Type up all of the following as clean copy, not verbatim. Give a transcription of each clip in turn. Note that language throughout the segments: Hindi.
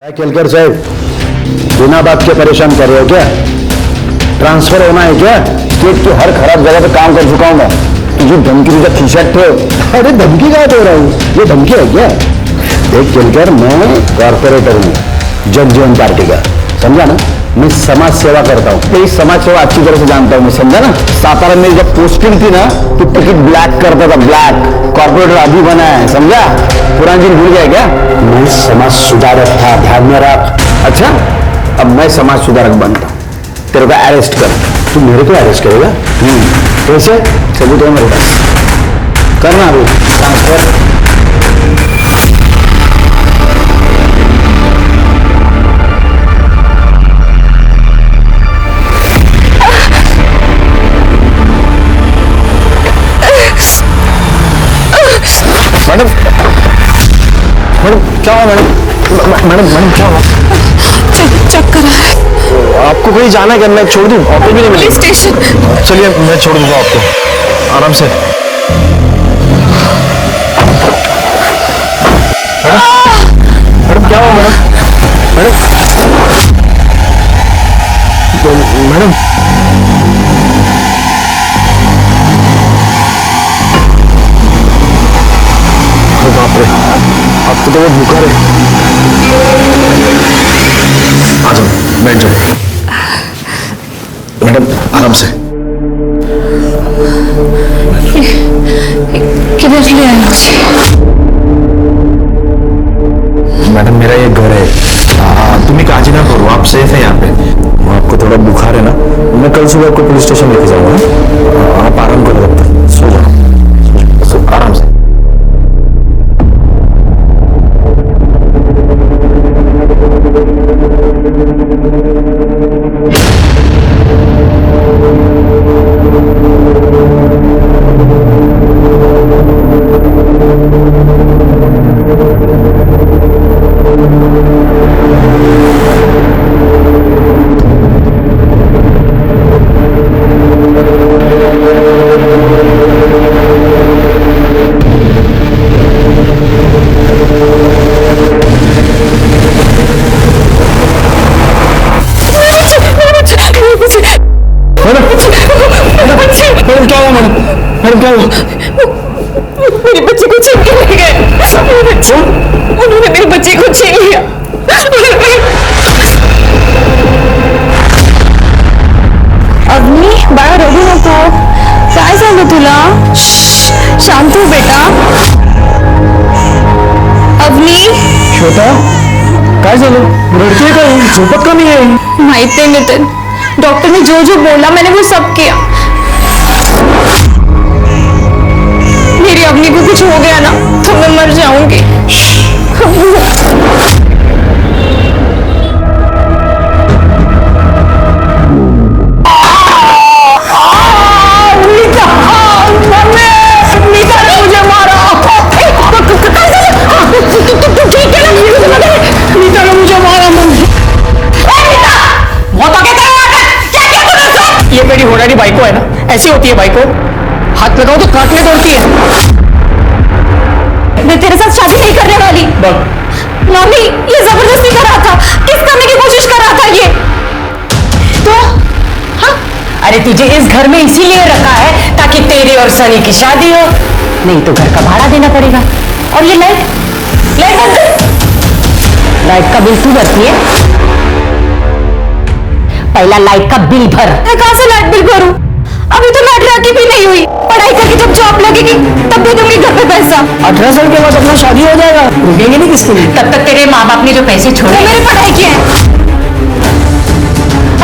केलकर साहब, बिना बात के परेशान कर रहे हो क्या? ट्रांसफर होना है क्या? स्टेट की हर खराब जगह पे काम कर चुका हूँ मैं। तुझे धमकी तुझे खींचट थे। अरे धमकी कहाँ दे रहा हूँ? ये धमकी है क्या? देख केलकर, मैं कॉर्पोरेटर हूँ, जग जीवन पार्टी का, समझा ना? मैं समाज सेवा करता हूँ, तेरी समाज सेवा अच्छी तरह से जानता हूँ मैं, समझा ना? सातारा में जब पोस्टिंग थी ना, तो टिकट ब्लैक करता था, ब्लैक। कॉर्पोरेटर अभी बना है, समझा? पुरानी दिन भूल गया क्या? मैं समाज सुधारक था, ध्यान में रख। अच्छा, अब मैं समाज सुधारक बनता हूँ, तेरे को अरेस्ट कर। तू मेरे को अरेस्ट करेगा? कैसे? सबूत है मेरे पास, करना अभी ट्रांसफर। मैडम, मैडम क्या हुआ? मैडम मैडम मैडम क्या हुआ? चक्कर आ रहा है। आपको कहीं जाना है क्या? मैं छोड़ दूं? ऑटो भी नहीं मिलेगा। स्टेशन। चलिए मैं छोड़ दूंगा आपको, आराम से। मैडम क्या हुआ? मैडम मैडम मैडम बाप रे, आपको तो वो बुखार है। आ जाओ, बैठ जाओ। मैडम आराम से। किधर ले आए मुझे? मैडम मेरा ये घर है, तुम्हें काळजी ना करो, आप सेफ है यहाँ पे। आपको थोड़ा बुखार है ना, मैं कल सुबह आपको पुलिस स्टेशन लेके जाऊंगा। आप आराम करो, तब तक सो जाओ आराम से। मैडम क्या हुआ? मेरे बच्चे को छीन के ले गए। उन्होंने मेरे बच्चे को छीन लिया। अग्नि, बाळा रडू नको. काय झालं तुला? शांत हो बेटा. अग्नि. श्वेता काय झालं? रडते काय? झोपत का नाही आहे? माहित नहीं नितिन, डॉक्टर ने जो जो बोला मैंने वो सब किया। मेरी अग्नि को कुछ हो गया ना तो मैं मर जाऊंगी। नीता ने मुझे मारा। ठीक है ना? नीता ने मुझे मारा। ये मेरी होनारी बाइको है ना, ऐसी होती है बाइको, हाथ लगाओ तो काटने दौड़ती है। मैं तेरे साथ शादी नहीं करने वाली। मम्मी, ये जबरदस्ती कर रहा था, किस करने की कोशिश कर रहा था ये? तो हाँ, अरे तुझे इस घर में इसीलिए रखा है ताकि तेरी और सनी की शादी हो, नहीं तो घर का भाड़ा देना पड़ेगा। और ये लाइट बंद कर। लाइट का बिल तू भरती है, पहला लाइट का बिल भर। मैं कहाँ से लाइट बिल भरूं? अभी तो मैट्रिक की भी नहीं हुई, पढ़ाई करके जब जॉब लगेगी तब भी दूंगी घर पे पैसा। 18 साल के बाद अपना शादी हो जाएगा, रुकेंगे नहीं किसके लिए? तब तक तेरे माँ बाप ने जो पैसे छोड़े, तो मेरी पढ़ाई की है।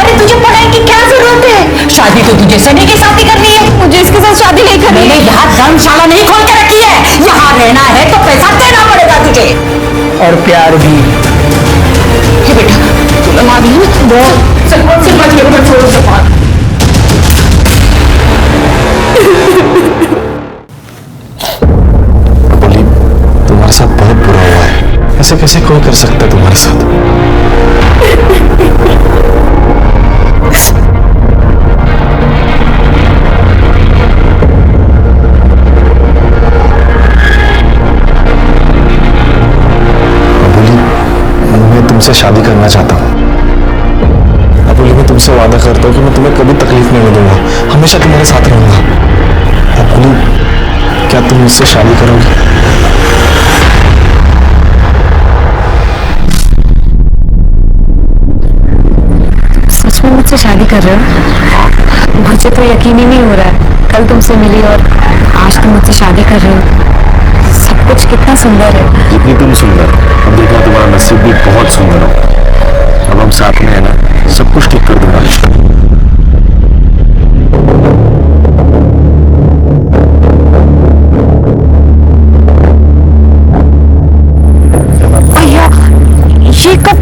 अरे तुझे पढ़ाई की क्या जरूरत है? शादी तो तुझे सनी के साथ ही करनी है। मुझे इसके साथ शादी नहीं करनी मैंने है। यहाँ धर्मशाला नहीं खोल के रखी है, यहाँ रहना है तो पैसा देना पड़ेगा तुझे, और प्यार भी। हे बेटा, तू मार ली ना, सिर्फ बच गया, मैं छोड़ दूंगा। बोली, तुम्हारे साथ बहुत बुरा हुआ है, ऐसे कैसे कोई कर सकता है तुम्हारे साथ? तुमसे शादी करना चाहता हूँ। अबोली, मैं तुमसे वादा करता हूँ कि मैं तुम्हें कभी तकलीफ नहीं दूंगा, हमेशा तुम्हारे साथ रहूंगा। अबोली, क्या तुम मुझसे शादी करोगी? सच में मुझसे शादी कर रहे हो? मुझे तो यकीन ही नहीं हो रहा है। कल तुमसे मिली और आज तुम मुझसे शादी कर रहे हो। सब कुछ कितना सुंदर है। जितनी तुम सुंदर हो, अब देखना तुम्हारा नसीब भी बहुत सुंदर हो। अब हम साथ में है ना, सब कुछ ठीक कर दूंगा। भैया, ये कब?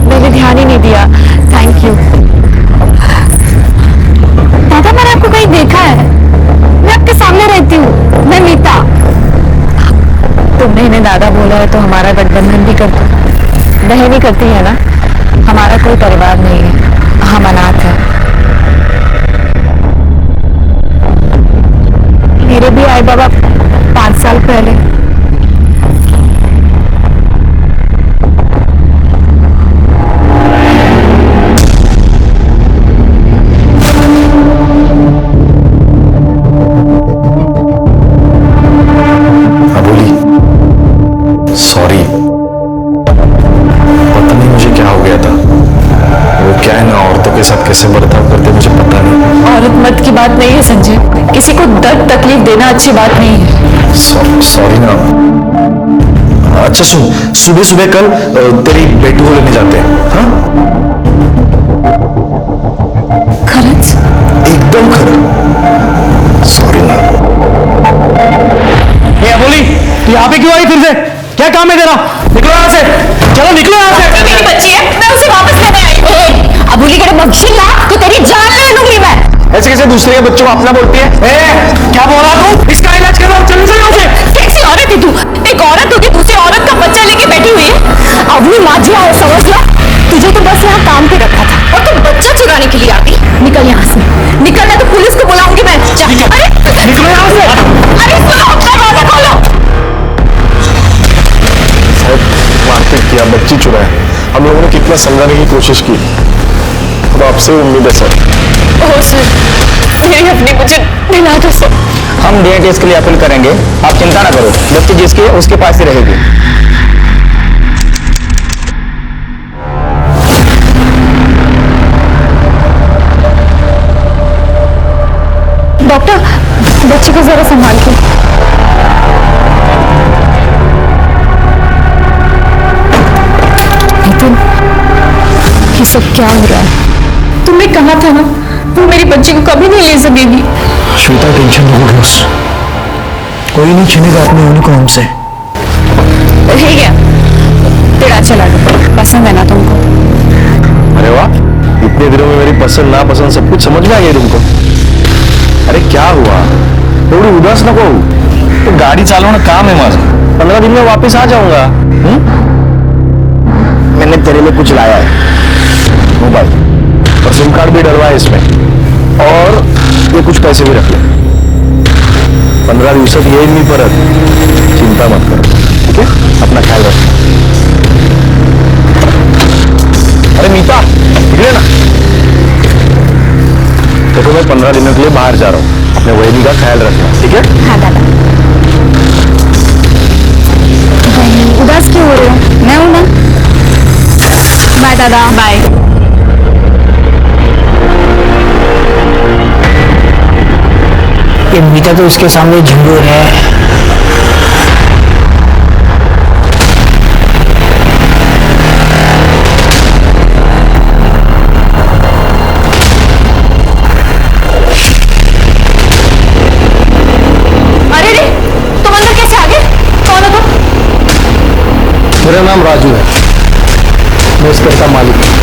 मैंने ध्यान ही नहीं दिया। Thank you. दादा, मैंने आपको कहीं देखा है। मैं आपके सामने रहती हूँ। मैं मीता। तुमने इन्हें दादा बोला है तो हमारा गठबंधन भी कर दो। बहन ही करती है ना। हमारा कोई परिवार नहीं है, हम अनाथ हैं। मेरे भी आए बाबा 5 साल पहले। अबोली, सॉरी, पता नहीं मुझे क्या हो गया था। वो क्या है ना, औरतों के साथ कैसे बर्ताव करते मुझे पता नहीं। औरत मत की बात नहीं है संजय। किसी को दर्द तकलीफ देना अच्छी बात नहीं है। सॉरी ना। अच्छा सुन, सुबह सुबह कल तेरी बेटी को लेने जाते हैं, हाँ? खरंच? एकदम खरं। सॉरी ना। बोली, तू यहाँ पे क्यों आई फिर से? क्या काम है तेरा? निकलो यहाँ से, चलो निकलो यहाँ से। मेरी बच्ची है, मैं उसे वापस लेने आई हूँ। अबोली का बख्शी ला तो तेरी जान ले लूंगी मैं। ऐसे कैसे दूसरे के बच्चों को अपना बोलती है? क्या बोल रहा तू? इसका इलाज करो, चल से यहाँ से। कैसी औरत है तू? एक औरत होगी दूसरी औरत का बच्चा लेके बैठी हुई है। अबली माजिया है, समझ लो। तुझे तो बस यहाँ काम पे रखा था और तुम बच्चा चुराने के लिए आती। निकल यहाँ से, निकल, मैं तो पुलिस को बुलाऊंगी मैं। अरे निकलो यहाँ से। अरे सुनो, दरवाजा खोलो। मारपीट किया, बच्ची चुराया, हम लोगों ने कितना समझाने की कोशिश की। अब आपसे उम्मीद है सर। ओह सर, मेरी अपनी मुझे दिला दो सर। हम डीएनए टेस्ट के लिए अपील करेंगे, आप चिंता ना करो। बच्ची जिसकी है उसके पास ही रहेगी। डॉक्टर, बच्ची को जरा संभाल के। नितिन, ये सब क्या हो रहा है? तुमने कहा था ना वो मेरी बच्ची को कभी नहीं ले सकेगी। श्वेता, टेंशन न लो बस, कोई नहीं छीनेगा अपने होने को हमसे। ठीक है, तेरा अच्छा लगा, पसंद है ना तुमको? अरे वाह, इतने दिनों में मेरी पसंद ना पसंद सब कुछ समझ में आ गया तुमको। अरे क्या हुआ, थोड़ी उदास नको हो। तो गाड़ी चालवणं काम है माझं, 15 दिन में वापस आ जाऊंगा। मैंने तेरे लिए कुछ लाया है, मोबाइल और सिम कार्ड भी डलवा है इसमें, और ये कुछ पैसे भी रख ले। 15 दिवसात येईल मी परत, चिंता मत करो, ठीक है? अपना ख्याल रखना। अरे मीता, निकले ना। देखो मैं 15 दिनों के लिए बाहर जा रहा हूँ, अपने वही का ख्याल रखना, ठीक है? हाँ दादा। उदास क्यों हो रहे हो? मैं हूं ना। बाय दादा। बाय। ये मीता तो उसके सामने झुंझुर है। अरे रे, तुम अंदर कैसे आ गए? कौन हो तुम? मेरा नाम राजू है, मैं इस घर का मालिक हूँ।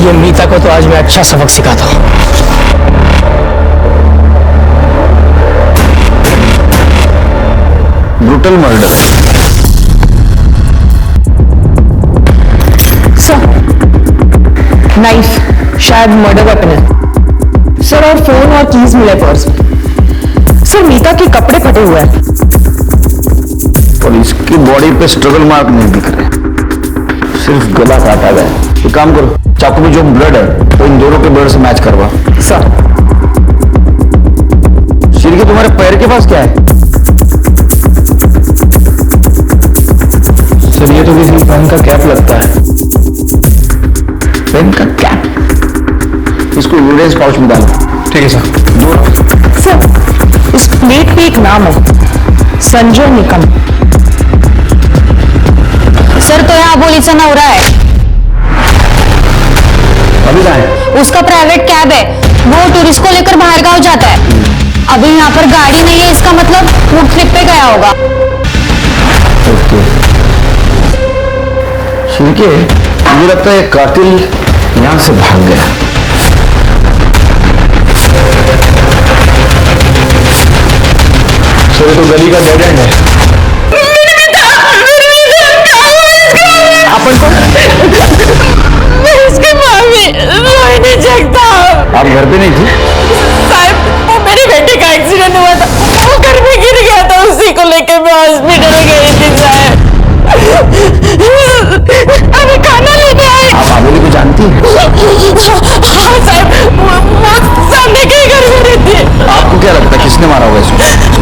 ये मीता को तो आज मैं अच्छा सबक सिखाता हूँ। Total murder. सर नाइफ शायद मर्डर वेपन है सर, और फोन और कीज मिले पर्स में। सर मीता के कपड़े फटे हुए हैं और इसकी बॉडी पे स्ट्रगल मार्क नहीं दिख रहे, सिर्फ गला काटा गया है। एक काम करो, चाकू में जो ब्लड है तो इन दोनों के ब्लड से मैच करवा। सर। सिर के तुम्हारे पैर के पास क्या है? सर ये तो किसी पेन का कैप लगता है। पेन का कैप? इसको एविडेंस पाउच में डालो। ठीक है सर। सर इस प्लेट पे एक नाम है, संजय निकम। सर तो यहाँ अबोलीचा नवरा है, अभी कहाँ है? उसका प्राइवेट कैब है, वो टूरिस्ट को लेकर बाहर गांव जाता है। अभी यहाँ पर गाड़ी नहीं है, इसका मतलब वो ट्रिप पे गया होगा। ओके। ठीक है, मुझे लगता है कातिल यहां से भाग गया। सर ये तो गली का डेड एंड है। अपन को इसकी मामी रोई नहीं जगता। आप घर पे नहीं थी? साहब वो मेरे बेटे का एक्सीडेंट हुआ था, वो घर में गिर गया था, उसी को लेकर मैं हॉस्पिटल गई थी साहब। अभी खाना लेके आई। आप आबोली को जानती हैं? हाँ साहब, वो सामने के घर में रहती है। आपको क्या लगता है किसने मारा होगा इसको?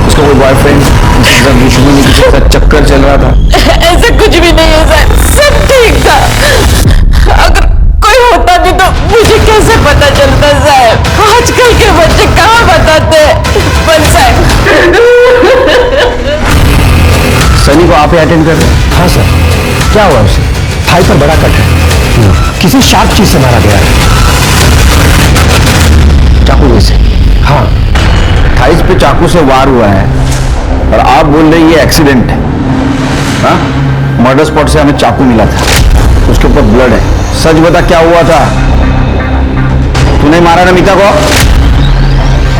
उसका कोई बॉयफ्रेंड, दुश्मनी, किसी के साथ चक्कर चल रहा था? ऐसा कुछ भी नहीं है साहब, सब ठीक था। अगर कोई होता भी तो मुझे कैसे पता चलता साहब? आजकल के बच्चे कहाँ बताते पर साहब। सनी को आप ही अटेंड कर रहे हैं? हाँ सर। क्या हुआ उसे? थाई पर बड़ा कट है, किसी शार्प चीज से मारा गया है। चाकू से? हाँ। थाइस पे चाकू से वार हुआ है और आप बोल रहे ये एक्सीडेंट है? हाँ, मर्डर स्पॉट से हमें चाकू मिला था, उसके ऊपर ब्लड है। सच बता क्या हुआ था? तूने मारा ना मीता को?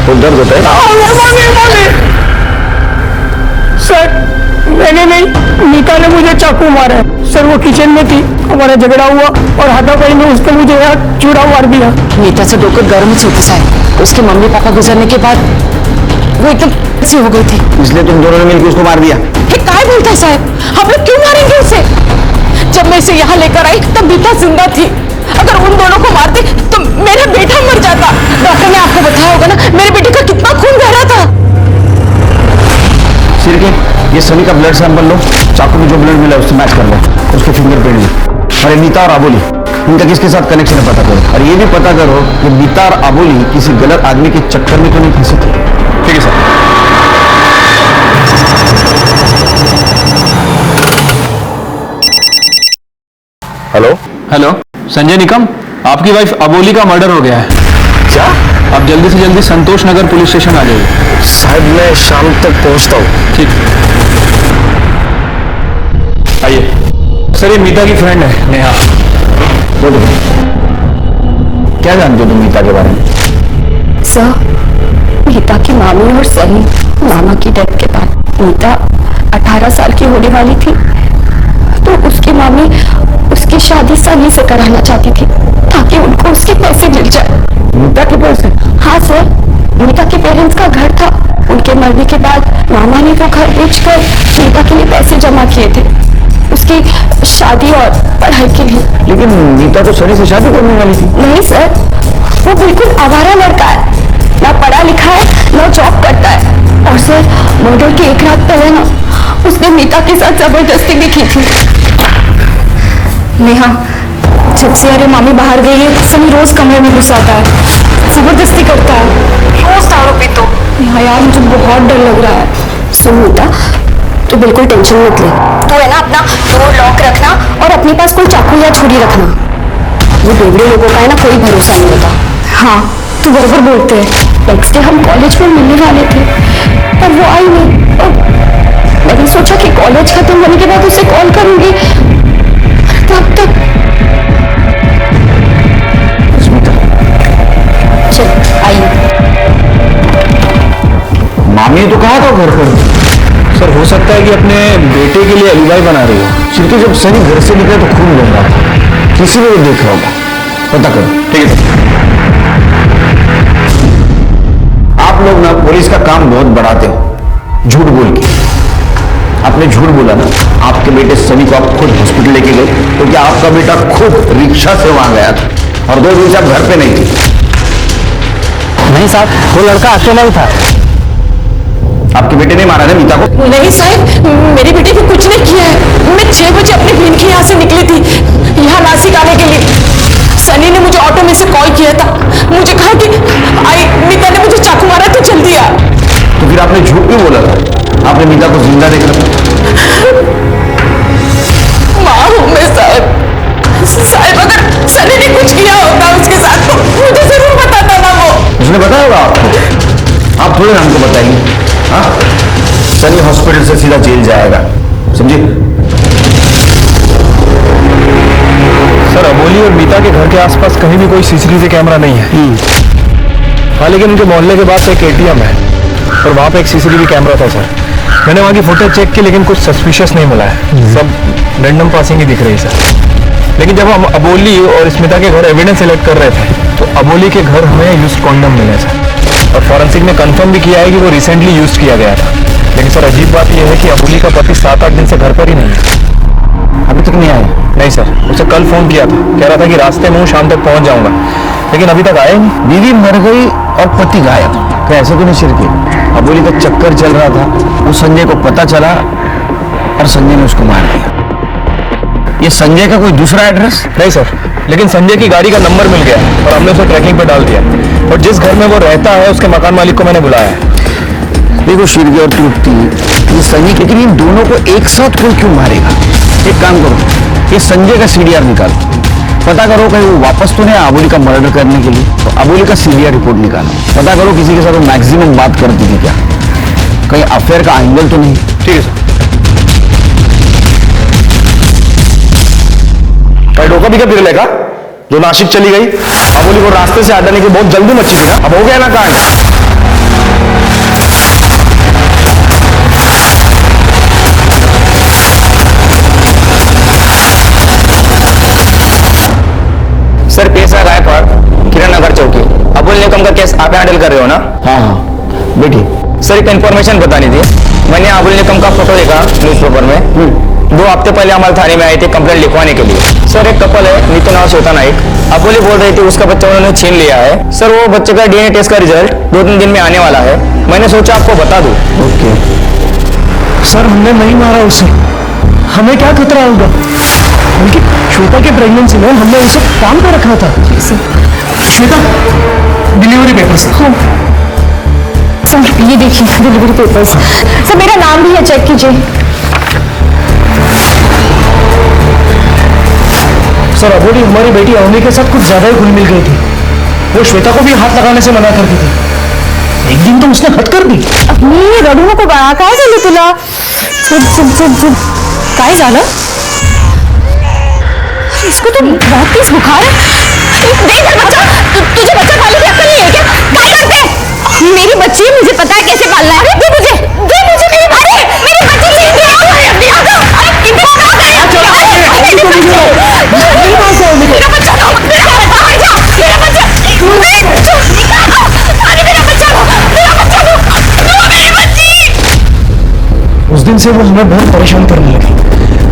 तो दर्द होता है? सर मैंने नहीं, मीता ने मुझे चाकू मारा है सर। वो किचन में थी, हमारा झगड़ा हुआ और हाथापाई में उसने मुझे यहाँ चूड़ा मार दिया। मीता से धोकर गर्म से होती साहब, उसके मम्मी पापा गुजरने के बाद वो एकदम ऐसी हो गई थी, इसलिए तुम दोनों ने मिलकर उसको मार दिया? क्या बोलता है साहब, हम लोग क्यों मारेंगे उसे? जब मैं इसे यहाँ लेकर आई तब मीता जिंदा थी, अगर उन दोनों को मारते तो मेरा बेटा मर जाता। डॉक्टर ने आपको बताया होगा ना मेरे बेटे का कितना खून बह रहा था। सिर के ये सनी का ब्लड सैंपल लो, चाकू में जो ब्लड मिला उससे मैच कर लो, उसके फिंगरप्रिंट लो। अरे मीता और आबोली, इनका किसके साथ कनेक्शन है पता करो, और ये भी पता करो कि मीता और आबोली किसी गलत आदमी के चक्कर में तो नहीं फंसी थी। ठीक है sir. Hello. Hello, Sanjay Nikam, आपकी वाइफ अबोली का मर्डर हो गया है। क्या? आप जल्दी से जल्दी संतोष नगर पुलिस स्टेशन आ जाइए। साहब मैं शाम तक पहुंचता हूँ। ठीक, आइए। सर ये मीता की फ्रेंड है नेहा। बोलो, क्या जानते हो तुम मीता के बारे में? सर मीता की मामी और सनी मामा की डेथ के बाद मीता 18 साल की होने वाली थी, तो उसकी मामी उसकी शादी सनी से कराना चाहती थी ताकि उनको उसके पैसे मिल जाए। मीता के पैसे? हाँ सर, मीता के पेरेंट्स का घर था, उनके मरने के बाद मामा ने वो घर बेचकर मीता के लिए पैसे जमा किए थे उसकी शादी और पढ़ाई के लिए। लेकिन मीता तो सनी से शादी करने वाली थी। नहीं सर, वो बिल्कुल आवारा लड़का है, ना पढ़ा लिखा है ना जॉब करता है। और सर मर्डर के एक रात पहले ना उसने मीता के साथ जबरदस्ती भी की थी। नेहा, जब से अरे मामी बाहर गई है सनी रोज कमरे में घुस आता है, जबरदस्ती करता है, रोज दारू पी। तो नेहा यार मुझे बहुत डर लग रहा है। सुन मीता, तू बिल्कुल टेंशन मत ले, तू है ना अपना डोर लॉक रखना और अपने पास कोई चाकू या छुरी रखना। वो बेवड़े लोगों का है ना कोई भरोसा नहीं होता। हाँ तू बराबर बोलते है। नेक्स्ट डे हम कॉलेज में मिलने वाले थे पर वो आई नहीं, और मैंने सोचा कि कॉलेज खत्म होने के बाद उसे कॉल करूंगी, तब तक चल आई। मामी तो कहा था घर पर? सर हो सकता है कि अपने बेटे के लिए अलीबाई बना रही हो। क्योंकि जब सनी घर से निकले तो खून बन रहा था, किसी ने भी देख रहा होगा, पता करो। ठीक है सर। आप लोग ना पुलिस का काम बहुत बढ़ाते हो झूठ बोल के। आपने झूठ बोला ना, आपके बेटे सनी को आप खुद हॉस्पिटल लेके गए क्योंकि आपका बेटा खुद रिक्शा से वहां गया था और 2 दिन से आप घर पे नहीं थे। नहीं साहब, वो लड़का अकेला ही था। आपके बेटे ने मारा ना मीता को? नहीं साहब, मेरे बेटे को कुछ नहीं किया है। मैं 6 बजे अपनी बहन के यहाँ से निकली थी यहाँ नासिक आने के लिए। सनी ने मुझे ऑटो में से कॉल किया था, मुझे कहा कि आई मीता ने मुझे चाकू मारा तो जल्दी आ। तो फिर आपने झूठ क्यों बोला था? आपने मीता को जिंदा देखा था। माँ हूँ मैं साहब अगर सनी ने कुछ किया होता उसके साथ तो मुझे जरूर बताता ना वो। उसने बताया होगा आपको, आप थोड़े हमको बताएंगे। हाँ, सनी हॉस्पिटल से सीधा जेल जाएगा, समझे? सर अबोली और मीता के घर के आसपास कहीं भी कोई सीसीटीवी कैमरा नहीं है। हाँ, लेकिन उनके मोहल्ले के पास एक एटीएम है और वहाँ पे एक सीसीटीवी कैमरा था सर। मैंने वहाँ की फुटेज चेक की लेकिन कुछ सस्पिशियस नहीं मिला है, सब रैंडम पासिंग ही दिख रही है सर। लेकिन जब हम अबोली और स्मिता के घर एविडेंस सेलेक्ट कर रहे थे तो अबोली के घर हमें यूज्ड कॉन्डम मिले सर, और फॉरेंसिक ने कंफर्म भी किया है कि वो रिसेंटली यूज किया गया था। लेकिन सर अजीब बात यह है कि अबोली का पति 7-8 दिन से घर पर ही नहीं है। अभी तक नहीं आया? नहीं सर, उसे कल फोन किया था, कह रहा था कि रास्ते में हूँ, शाम तक पहुंच जाऊंगा, लेकिन अभी तक आया ही नहीं। बीवी मर गई और पति गायब, क्या ऐसे तो नहीं छिड़के? अबोली का चक्कर चल रहा था, वो संजय को पता चला और संजय ने उसको मार दिया। ये संजय का कोई दूसरा एड्रेस? नहीं सर, लेकिन संजय की गाड़ी का नंबर मिल गया और हमने उसे ट्रैकिंग पे डाल दिया, और जिस घर में वो रहता है उसके मकान मालिक को मैंने बुलाया है। देखो शिरके और तृप्ति, ये संजय, लेकिन इन दोनों को एक साथ कोई क्यों मारेगा? एक काम करो, ये संजय का सीडीआर निकालो, पता करो कहीं वो वापस तो नहीं अबोली का मर्डर करने के लिए। तो अबोली का सीडीआर रिपोर्ट निकालो, पता करो किसी के साथ वो मैक्सिमम बात करती थी क्या, कहीं अफेयर का एंगल तो नहीं। ठीक है सर। डोका भी क्या पिघले का जो नासिक चली गई? अबोली को रास्ते से हटाने की बहुत जल्दी मची थी ना, अब हो गया ना कांड। सर केस आ रहा है पर किरण नगर चौकी, अबोली निकम का केस आप हैंडल कर रहे हो ना? हाँ बेटी। सर एक इन्फॉर्मेशन बतानी थी, मैंने अबोली निकम का फोटो देखा न्यूज़पेपर में। 2 हफ्ते पहले हमारे थाने में आए थे कंप्लेंट लिखवाने के लिए। सर एक कपल है नितिन और श्वेता नाइक, अबोली बोल रही थी उसका बच्चा उन्होंने छीन लिया है। सर वो बच्चे का डीएनए टेस्ट का रिजल्ट 2-3 दिन में आने वाला है, मैंने सोचा आपको बता दूं। ओके सर हमने नहीं मारा उसे, हमें क्या खतरा होगा? बल्कि श्वेता की प्रेगनेंसी में हमने उसे काम पे रखा था। Shweta delivery papers. सर ये देखिए डिलीवरी पेपर्स। सर मेरा नाम भी है, चेक कीजिए। सर अबोली हमारी बेटी अवनी के साथ कुछ ज्यादा ही घुल मिल गई थी, वो श्वेता को भी हाथ लगाने से मना करती थी। एक दिन तो उसने हद कर दी। मी रडू नको बाळा, काय झालं तुला? काय झालं? इसको तो बहुत तेज बुखार है। देख बच्चा, तुझे बच्चा पालने की अक्ल नहीं है क्या? क्या करते? मेरी बच्ची है, मुझे पता है कैसे पालना है। दे मुझे मेरी बच्ची, मेरी बच्ची छीन के आओ अपनी आंखों। अरे इतना ना मेरा बच्चा दो, मेरा बच्चा दो, मेरा बच्चा दो, मेरा बच्चा, अरे मेरा बच्चा दो, मेरी बच्ची। उस दिन से वो हमें बहुत परेशान करने लगी।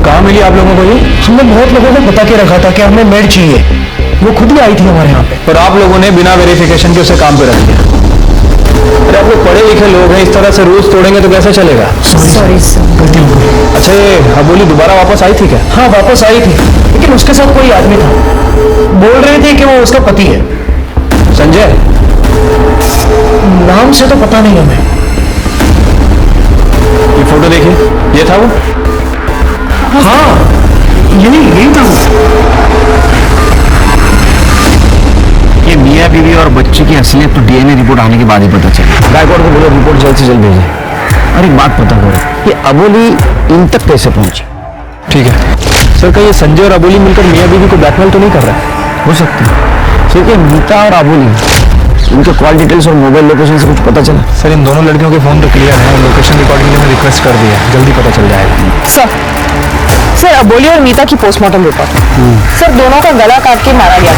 कहाँ मिली आप लोगों को ये? हमने बहुत लोगों को बता के रखा था कि हमें मेड चाहिए, वो खुद ही आई थी हमारे यहाँ पे, और आप लोगों ने बिना वेरिफिकेशन के उसे काम पे रख दिया। अरे आप लोग पढ़े लिखे लोग हैं, इस तरह से रूल्स तोड़ेंगे तो कैसे चलेगा? Sorry sir. गलती हो गई। अच्छा ये अबोली दोबारा वापस आई थी क्या? हाँ वापस आई थी, लेकिन उसके साथ कोई आदमी था, बोल रही थी कि वो उसका पति है। संजय नाम से तो पता नहीं हमें। ये फोटो देखिए, ये था वो? हाँ यही था वो। ये मियाँ बीवी और बच्चे की असलियत तो डीएनए रिपोर्ट आने के बाद ही पता चला। गायकवाड़ को बोलो रिपोर्ट जल्द से जल्द भेजे। और एक बात पता करो, ये अबोली इन तक कैसे पहुंची? ठीक है सर, क्या ये संजय और अबोली मिलकर मियाँ बीवी को ब्लैकमेल तो नहीं कर रहा है? हो सकता है सिर्फ मीता और अबोली उनके कॉल डिटेल्स और मोबाइल लोकेशन से कुछ पता चला? सर इन दोनों लड़कियों के फोन तो क्लियर है, लोकेशन रिकॉर्डिंग के लिए रिक्वेस्ट कर दिया है, जल्दी पता चल जाएगा। सर अबोली और मीता की पोस्टमार्टम रिपोर्ट। सर दोनों का गला काट के मारा गया,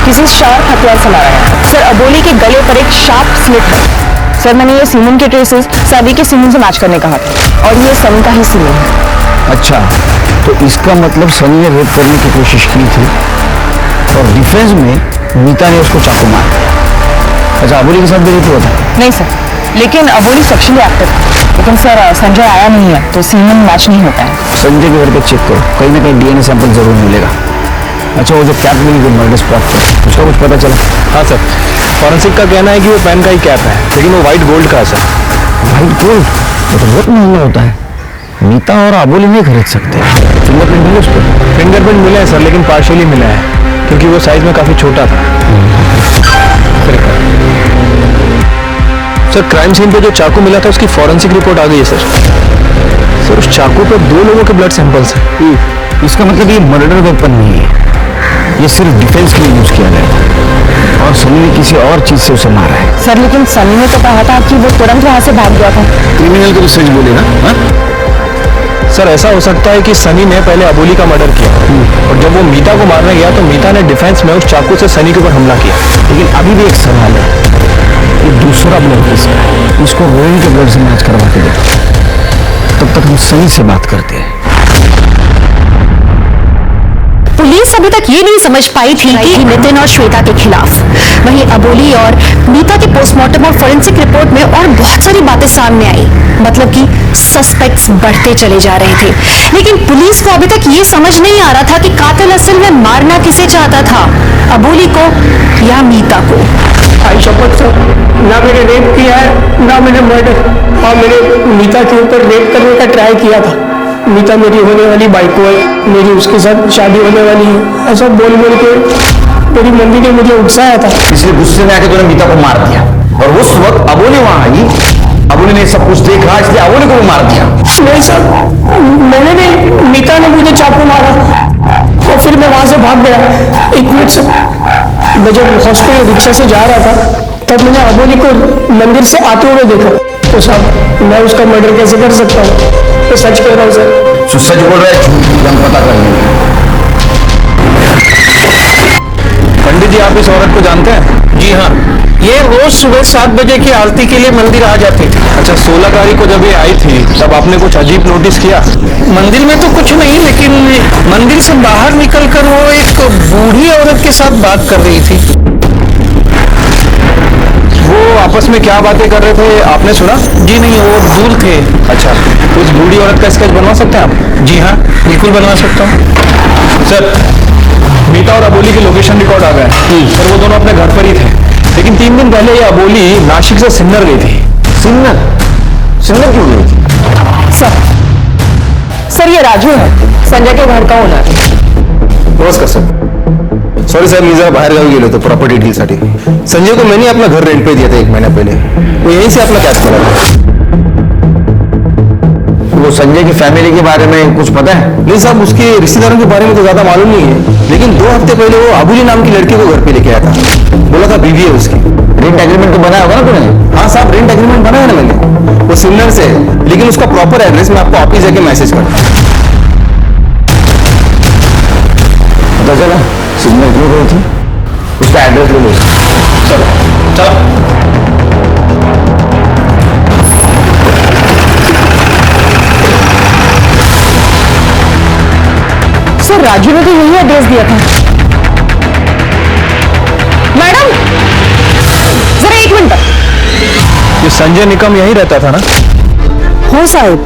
किसी शार्प हथियार से मारा गया। सर अबोली के गले पर एक शार्प स्लिट है। सर मैंने ये सीमन के ट्रेसेस सभी के सीमन से मैच करने कहा था और ये सनी का ही सीमन है। अच्छा, तो इसका मतलब सनी ने रेप करने की कोशिश की थी और डिफेंस में मीता ने उसको चाकू मारा। अच्छा, अबोली के साथ भी रेप हुआ था? नहीं सर, लेकिन अबोली सेक्शुअली एक्टिव था, लेकिन सर संजय आया नहीं है तो सीमन मैच नहीं होता है। संजय के घर पे चेक करो, कहीं ना कहीं डीएनए सैंपल जरूर मिलेगा। अच्छा, वो जो कैप मिली जो मर्डर स्पॉट पर, उसका कुछ पता चला? हाँ सर, फॉरेंसिक का कहना है कि वो पेन का ही कैप है, लेकिन वो व्हाइट गोल्ड का है सर। भाई गोल्ड तो बहुत महंगा होता है, मीता और अबोली नहीं खरीद सकते। फिंगरप्रिंट मिले उस पर? फिंगरप्रिंट मिले हैं सर, लेकिन पार्शियली मिला है क्योंकि वो साइज में काफी छोटा था। सर क्राइम सीन पे जो चाकू मिला था उसकी फॉरेंसिक रिपोर्ट आ गई है सर। सर उस चाकू पे 2 लोगों के ब्लड सैंपल्स हैं। इसका मतलब ये मर्डर वेपन नहीं है, ये सिर्फ डिफेंस के लिए यूज किया गया था और सनी ने किसी और चीज से उसे मारा है। सर लेकिन सनी ने तो कहा था कि वो तुरंत वहां से भाग गया था। क्रिमिनल को तो सच बोले ना? हाँ? सर ऐसा हो सकता है कि सनी ने पहले अबोली का मर्डर किया और जब वो मीता को मारने गया तो मीता ने डिफेंस में उस चाकू से सनी के ऊपर हमला किया। लेकिन अभी भी एक सवाल है, ये दूसरा ब्लड किसका है? इसको रोहिणी के ब्लड से मैच करवा के देखो, तब तक हम सनी से बात करते हैं। पुलिस अभी तक ये नहीं समझ पाई थी कि नितिन और श्वेता के खिलाफ। वहीं अबोली और मीता के पोस्टमार्टम और फोरेंसिक रिपोर्ट में और बहुत सारी बातें सामने आई, मतलब कि सस्पेक्ट्स बढ़ते चले जा रहे थे। लेकिन पुलिस को अभी तक ये समझ नहीं आ रहा था कि कातिल असल में मारना किसे चाहता था, अबोली को या मीता को। आई शपथ सर, ना मैंने रेप किया है ना मैंने मर्डर, और मैंने मीता के ऊपर रेप करने का ट्राई किया था। मीता मेरी होने वाली बाइको है, मेरी उसके साथ शादी होने वाली है, ऐसा बोल बोल के मेरी मम्मी ने मुझे उकसाया था। इसलिए गुस्से में आके तूने मीता को मार दिया और उस वक्त अबोली वहां आई, अबोली ने सब कुछ देखा इसलिए अबोली को भी मार दिया। नहीं सर, मैंने नहीं, मीता ने मुझे चाकू मारा और फिर मैं वहां से भाग गया। 1 मिनट सर, मैं जब हॉस्पिटल रिक्शा से जा रहा था तब मैंने अबोली को मंदिर से आते हुए देखा। तो साहब मैं उसका मर्डर कैसे कर सकता हूँ? मैं सच कह रहा हूँ सर। तो सच बोल रहा है, झूठ हम पता कर लेंगे। पंडित जी आप इस औरत को जानते हैं? जी हाँ, ये रोज सुबह 7 बजे की आरती के लिए मंदिर आ जाती थी। अच्छा, 16 तारीख को जब ये आई थी तब आपने कुछ अजीब नोटिस किया? मंदिर में तो कुछ नहीं, लेकिन मंदिर से बाहर निकलकर वो एक बूढ़ी औरत के साथ बात कर रही थी। वो आपस में क्या बातें कर रहे थे आपने सुना? जी नहीं, वो दूर थे। अच्छा, तो उस बूढ़ी औरत का स्केच बनवा सकते हैं आप? जी हाँ, बिल्कुल बनवा सकता हूँ। सर मीता और अबोली के लोकेशन रिकॉर्ड आ गए सर, वो दोनों अपने घर पर ही थे, लेकिन 3 दिन पहले ये अबोली नासिक से सिन्नर गई थी। सिन्नर? सिन्नर क्यों गई थी? सर ये राजू है, संजय के घर का ओनर। नमस्कार सर। सॉरी साहेब, मी जरा बाहेर गावी गेलो होतो प्रॉपर्टी डीलसाठी। संजय को मैंने अपना घर रेंट पे दिया था 1 महीना पहले, वो यहीं से अपना कैश करा था। वो संजय की फैमिली के बारे में कुछ पता है? नहीं साहब, उसके रिश्तेदारों के बारे में तो ज्यादा मालूम नहीं है, लेकिन 2 हफ्ते पहले वो अबुली नाम की लड़की को घर पे लेके आया था, बोला था बीवी है उसकी। रेंट एग्रीमेंट तो बनाया होगा ना तूने? हाँ साहब, रेंट एग्रीमेंट बनाया ना मैंने, वो सिन्नर से है, लेकिन उसका प्रॉपर एड्रेस मैं आपको ऑफिस जाके मैसेज करता हूँ। पता चला सिन्नर क्यों गई थी? उसका एड्रेस ले लो। चलो चलो। सर राजू ने तो यही एड्रेस दिया था। मैडम जरा 1 मिनट। ये संजय निकम यहीं रहता था ना? हो साहब,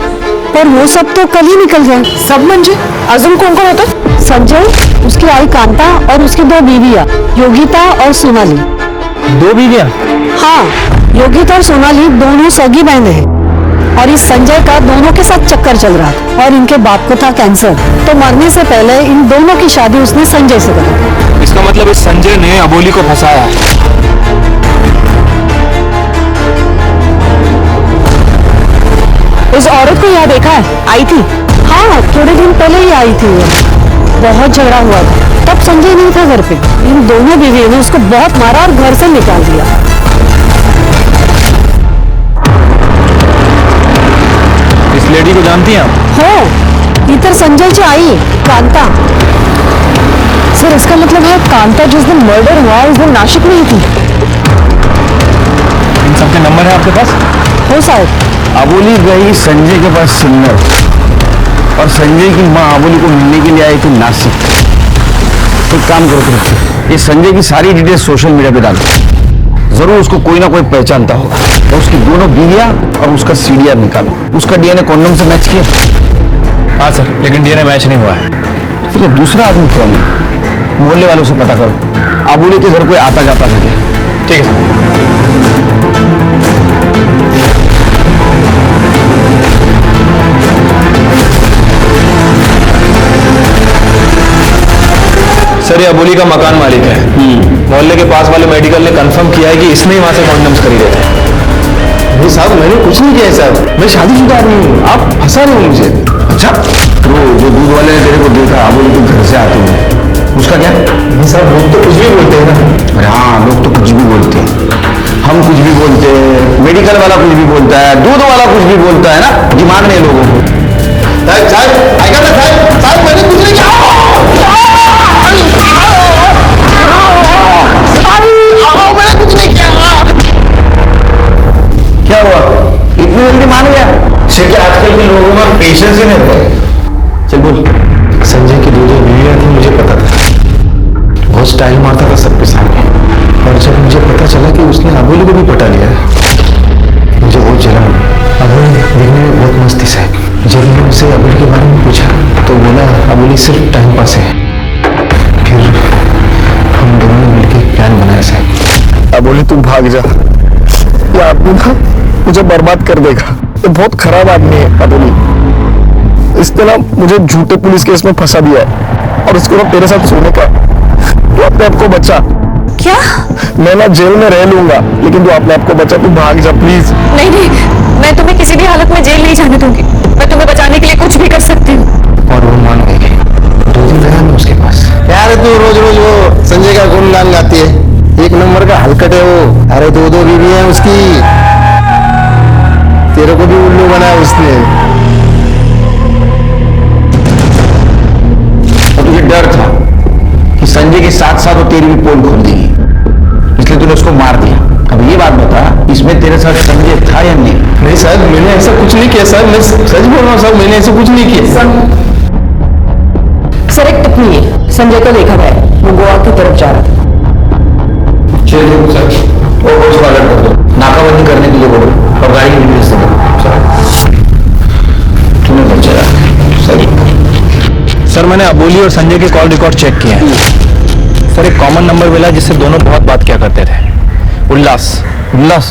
पर वो सब तो कल ही निकल गए। सब म्हणजे अजून कौन कौन होता? संजय, उसकी आई कांता और उसकी 2 बीवियां, योगिता और सोनाली। 2 बीवियां? हाँ, योगिता और सोनाली दोनों सगी बहनें हैं और इस संजय का दोनों के साथ चक्कर चल रहा था और इनके बाप को था कैंसर, तो मरने से पहले इन दोनों की शादी उसने संजय से करी। इसका मतलब इस संजय ने अबोली को फंसाया। उस औरत को यहाँ देखा है? आई थी? हाँ, थोड़े दिन पहले ही आई थी वो। बहुत झगड़ा हुआ था, तब संजय नहीं था घर पे। इन दोनों बीवियों ने उसको बहुत मारा और घर से निकाल दिया। अबोली को जानती हैं आप? हो इतर संजयची आई कांता। सर इसका मतलब है कांता जिस दिन मर्डर हुआ उस दिन नासिक में ही थी। इन सबके नंबर है आपके पास? हो शायद। अबोली गई संजय के पास सिन्नर, और संजय की माँ अबोली को मिलने के लिए आई थी नासिक। तो काम करो तुम, ये संजय की सारी डिटेल्स सोशल मीडिया पे डालो, जरूर उसको कोई ना कोई पहचानता होगा। तो उसकी दोनों बीवियां और उसका सीडीआर निकालो। उसका डीएनए कॉन्डोम से मैच किया? हाँ सर, लेकिन डीएनए मैच नहीं हुआ है। फिर दूसरा आदमी कौन है? मोहल्ले वालों से पता करो, अबोली के घर कोई आता जाता था क्या? ठीक है सर, ये अबोली का मकान मालिक है। मोहल्ले के पास वाले मेडिकल ने कंफर्म किया है कि इसने ही वहां से कॉन्डम्स खरीदे थे। नहीं साहब, मैंने कुछ नहीं किया है साहब, मैं शादीशुदा आदमी हूँ, आप फंसा रहे हो मुझे। अच्छा, तो जो दूध वाले ने तेरे को देखा अबोली के घर से आते हुए, उसका क्या? नहीं साहब, लोग तो कुछ भी बोलते हैं ना। अरे हाँ, लोग तो कुछ भी बोलते हैं, हम कुछ भी बोलते हैं, मेडिकल वाला कुछ भी बोलता है, दूध वाला कुछ भी बोलता है ना, दिमाग नहीं लोगों को। साहब साहब आएगा ना साहब, साहब मैंने कुछ नहीं किया। मैंने कुछ नहीं किया। क्या हुआ, इतनी जल्दी मान गया? कि आजकल के लोगों में पेशेंस ही नहीं होता। चल बोल। संजय की दो बीवियां थी, मुझे पता था, बहुत स्टाइल मारता था सबके सामने। और जब मुझे पता चला कि उसने अबोली को भी पटा लिया है, मुझे बहुत जलन हुई। अबोली दिखने में बहुत मस्त थी साहब। जब मैंने उससे अबोली के बारे में पूछा तो बोला अबोली सिर्फ टाइम पास है। फिर हम दोनों ने मिलकर एक प्लान बनाया साहब। अबोली तू भाग जा, ये आदमी ना मुझे बर्बाद कर देगा। ये बहुत खराब आदमी है अबोली। इसने ना मुझे झूठे पुलिस केस में फंसा दिया है, और इसको ना तेरे साथ सोने का। तू अपने आप को बचा। क्या? मैं ना जेल में रह लूंगा, लेकिन तू अपने आप को बचा, तू भाग जा प्लीज। नहीं नहीं, मैं तुम्हें किसी भी हालत में जेल नहीं जाने दूंगी। मैं तुम्हें बचाने के लिए कुछ भी कर सकती हूँ। और वो मान गई। 2 दिन रहा मैं उसके पास। यार तू रोज रोज वो संजय का गुणगान गाती है, एक नंबर का हलकट है वो। अरे 2 बीवी है उसकी, तेरे को भी उल्लू बनाया उसने। और तुझे डर था कि संजय के साथ साथ वो तेरी भी पोल खोल देगी, इसलिए तूने उसको मार दिया। अब ये बात बता, इसमें तेरे साथ संजय था या नहीं? नहीं साहब, मैंने ऐसा कुछ नहीं किया साहब, मैं सच बोल रहा हूँ साहब, मैंने ऐसा कुछ नहीं किया। सर एक टिप्पणी है, संजय को देखा गया है, वो गोवा की तरफ जा रहा था। चलिए सर, वो कुछ अलर्ट कर दो, नाकाबंदी करने के लिए बोलो, और गाड़ी की डिटेल्स दे दो। तूने बच्चा सर। सर, मैंने अबोली और संजय के कॉल रिकॉर्ड चेक किए हैं। सर, एक कॉमन नंबर मिला जिससे दोनों बहुत बात किया करते थे, उल्लास। उल्लास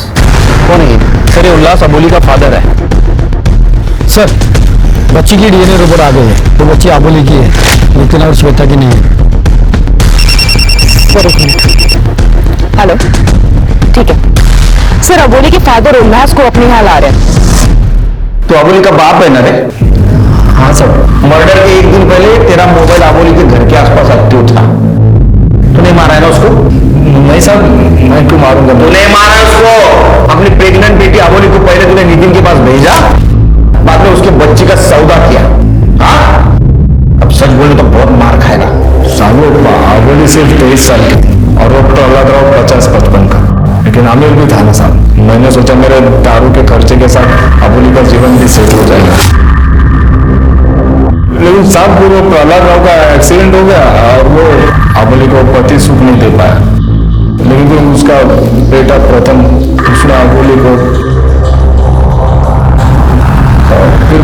कौन है ये? सर, ये उल्लास अबोली का फादर है। सर, बच्ची की डीएनए रिपोर्ट आ गई है, तो बच्ची अबोली की है, लेकिन और श्वेता की नहीं है। सर एक मिनट। हेलो, ठीक है सर, अबोली के फादर उल्लास को अपने यहाँ ला रहे हैं। तो अबोली का बाप है ना रे? हाँ सर। मर्डर के एक दिन पहले तेरा मोबाइल अबोली के घर के आसपास एक्टिव था, तूने मारा है ना उसको? नहीं साहब, मैं क्यों मारूंगा? तूने मारा उसको। अपनी प्रेग्नेंट बेटी अबोली को पहले तूने नितिन के पास भेजा, बाद में उसके बच्चे का सौदा किया। हाँ, अब सच बोले तो बहुत मार खाएगा। साहब अबोली सिर्फ 23 साल की थी, और वो प्रहलाद राव 50-55 का। लेकिन आमिर भी था ना साहब, मैंने सोचा मेरे दारू के खर्चे के साथ अबोली का जीवन भी सेट हो जाएगा। लेकिन साहब वो प्रहलाद राव का एक्सीडेंट हो गया, और वो अबोली को पति सुख नहीं दे पाया। लेकिन फिर उसका बेटा प्रथम, दूसरा अबोली को, और फिर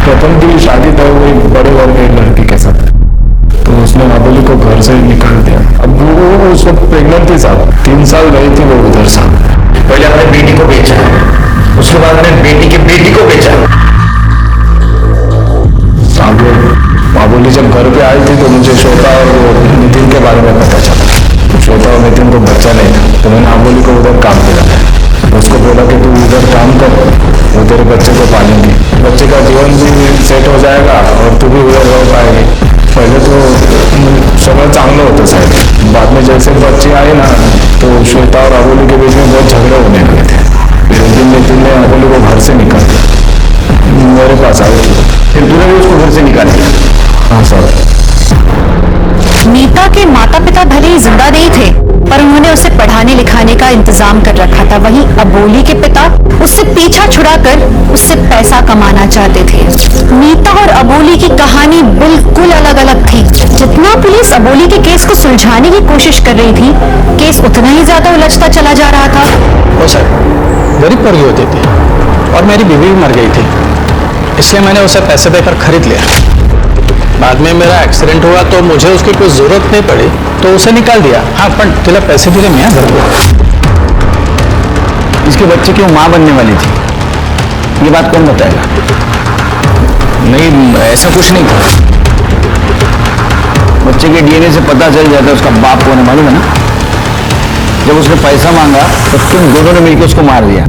प्रथम की शादी तय हुई बड़े वर्ग की लड़की के साथ, तो उसने अबोली को घर से निकाल दिया। अब वो उस वक्त प्रेग्नेंट थी साहब, 3 साल रही थी वो उधर साहब। पहले अपने बेटी को बेचा, उसके बाद अपने बेटी की बेटी को बेचा। साहब अबोली जब घर पे आई थी तो मुझे श्वेता और वो नितिन के बारे में पता चला। तो श्वेता और नितिन को बच्चा नहीं था, तो मैंने अबोली को उधर काम पे लगाया। उसको बोला कि तू इधर काम कर, वो तेरे बच्चे को पालेंगे, बच्चे का जीवन भी सेट हो जाएगा और तू भी उधर रह पाएगी। पहले तो समय चांगलं होतं साहेब, बाद में जैसे बच्चे आए ना तो श्वेता और अबोली के बीच में बहुत झगड़े होने लगे थे। फिर एक दिन नितिन ने अबोली को घर से निकाल दिया, मेरे पास आई। घर से निकालेगा। हाँ सर। मीता के माता पिता भले ही जिंदा नहीं थे, पर उन्होंने उसे पढ़ाने लिखाने का इंतजाम कर रखा था। वहीं अबोली के पिता उससे पीछा छुड़ाकर उससे पैसा कमाना चाहते थे। मीता और अबोली की कहानी बिल्कुल अलग अलग थी। जितना पुलिस अबोली के केस को सुलझाने की कोशिश कर रही थी, केस उतना ही ज्यादा उलझता चला जा रहा था। वो सर गरीब पड़ गए होते थे और मेरी बीवी भी मर गई थी, इसलिए मैंने उसे पैसे देकर खरीद लिया। बाद में मेरा एक्सीडेंट हुआ तो मुझे उसकी कोई जरूरत नहीं पड़ी तो उसे निकाल दिया। हाँ पर तुला पैसे दिले मैं घर को। इसके बच्चे की वो माँ बनने वाली थी, ये बात कौन बताएगा? नहीं ऐसा कुछ नहीं था। बच्चे के डीएनए से पता चल जाता है उसका बाप कौन है, मालूम है ना? जब उसने पैसा मांगा तो तुम दोनों ने मिलकर उसको मार दिया।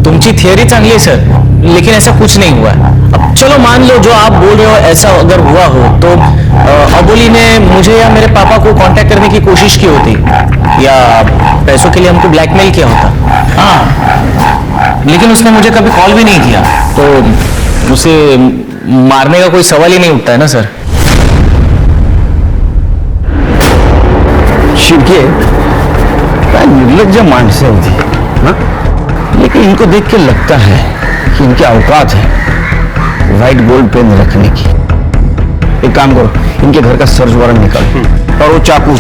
तुमची थियरी चांगली है सर, लेकिन ऐसा कुछ नहीं हुआ। अब चलो मान लो जो आप बोल रहे हो ऐसा अगर हुआ हो तो अबोली ने मुझे या मेरे पापा को कांटेक्ट करने की कोशिश की होती या पैसों के लिए हमको ब्लैकमेल किया होता। हाँ, लेकिन उसने मुझे कभी कॉल भी नहीं किया, तो उसे मारने का कोई सवाल ही नहीं उठता है ना सर। शिवके निर्लज्ज मानस है थी, हाँ? लेकिन इनको देख के लगता है कि इनकी औकात है व्हाइट गोल्ड पेन रखने की। एक काम करो, इनके घर का सर्च वारंट निकालो और वो चाकू